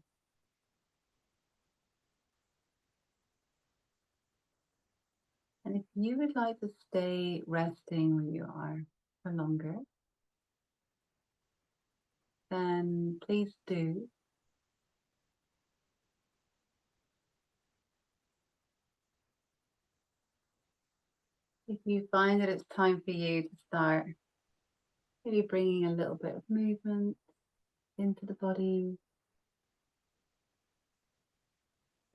And if you would like to stay resting where you are for longer, then please do. If you find that it's time for you to start, maybe bringing a little bit of movement into the body,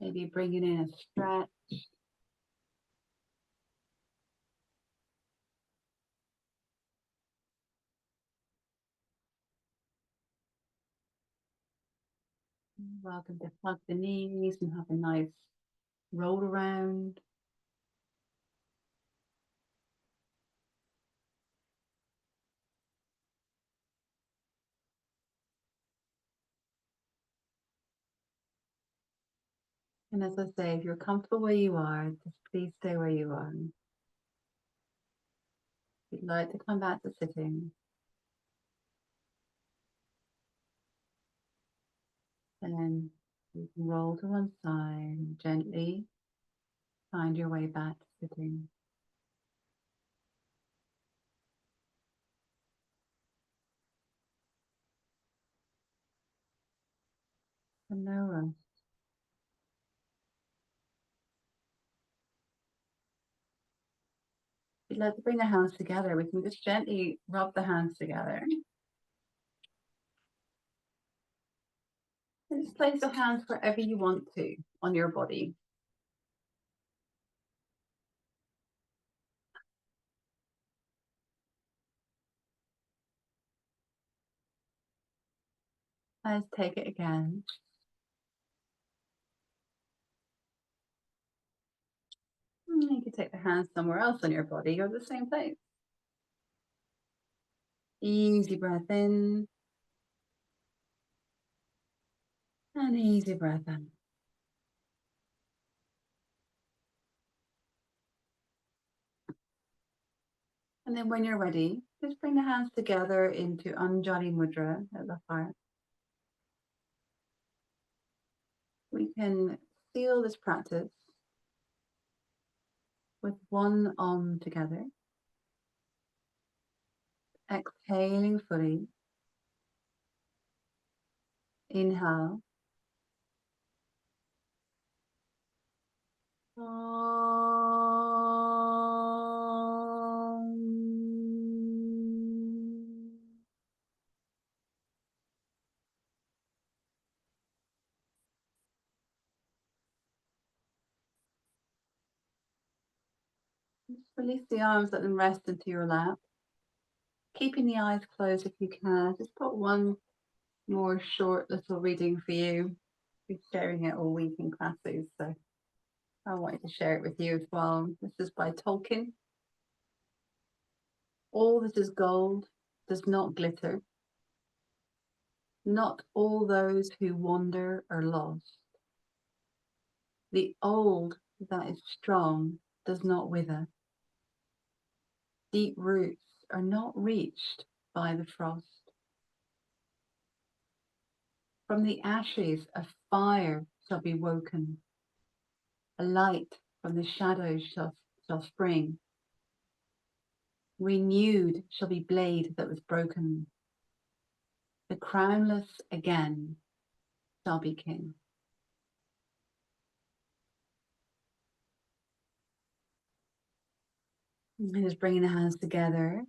maybe bringing in a stretch, Welcome to plug the knees and have a nice roll around. And as I say, if you're comfortable where you are, just please stay where you are. If you'd like to come back to sitting, then you can roll to one side and gently find your way back to sitting. And no rush. If you'd like to bring the hands together, we can just gently rub the hands together. And just place the hands wherever you want to on your body. Let's take it again. You can take the hands somewhere else on your body or the same place. Easy breath in and easy breath out. And then when you're ready, just bring the hands together into Anjali Mudra at the heart. We can seal this practice with one Om together. Exhaling fully. Inhale. Just release the arms, let them rest into your lap. Keeping the eyes closed if you can. Just put one more short little reading for you. We're sharing it all week in classes, so I wanted to share it with you as well. This is by Tolkien. All that is gold does not glitter. Not all those who wander are lost. The old that is strong does not wither. Deep roots are not reached by the frost. From the ashes a fire shall be woken. A light from the shadows shall spring. Renewed shall be blade that was broken. The crownless again shall be king. And just bringing the hands together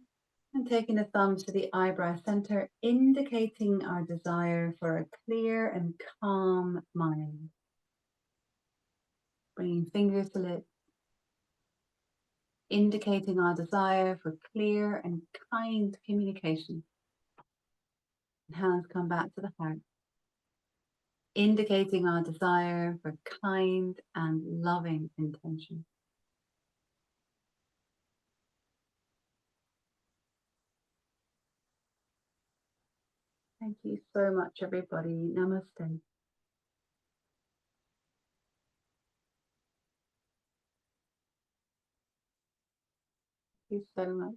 and taking the thumbs to the eyebrow center, indicating our desire for a clear and calm mind. Bringing fingers to lips, indicating our desire for clear and kind communication. And hands come back to the heart, indicating our desire for kind and loving intention. Thank you so much, everybody. Namaste. Thank you so much.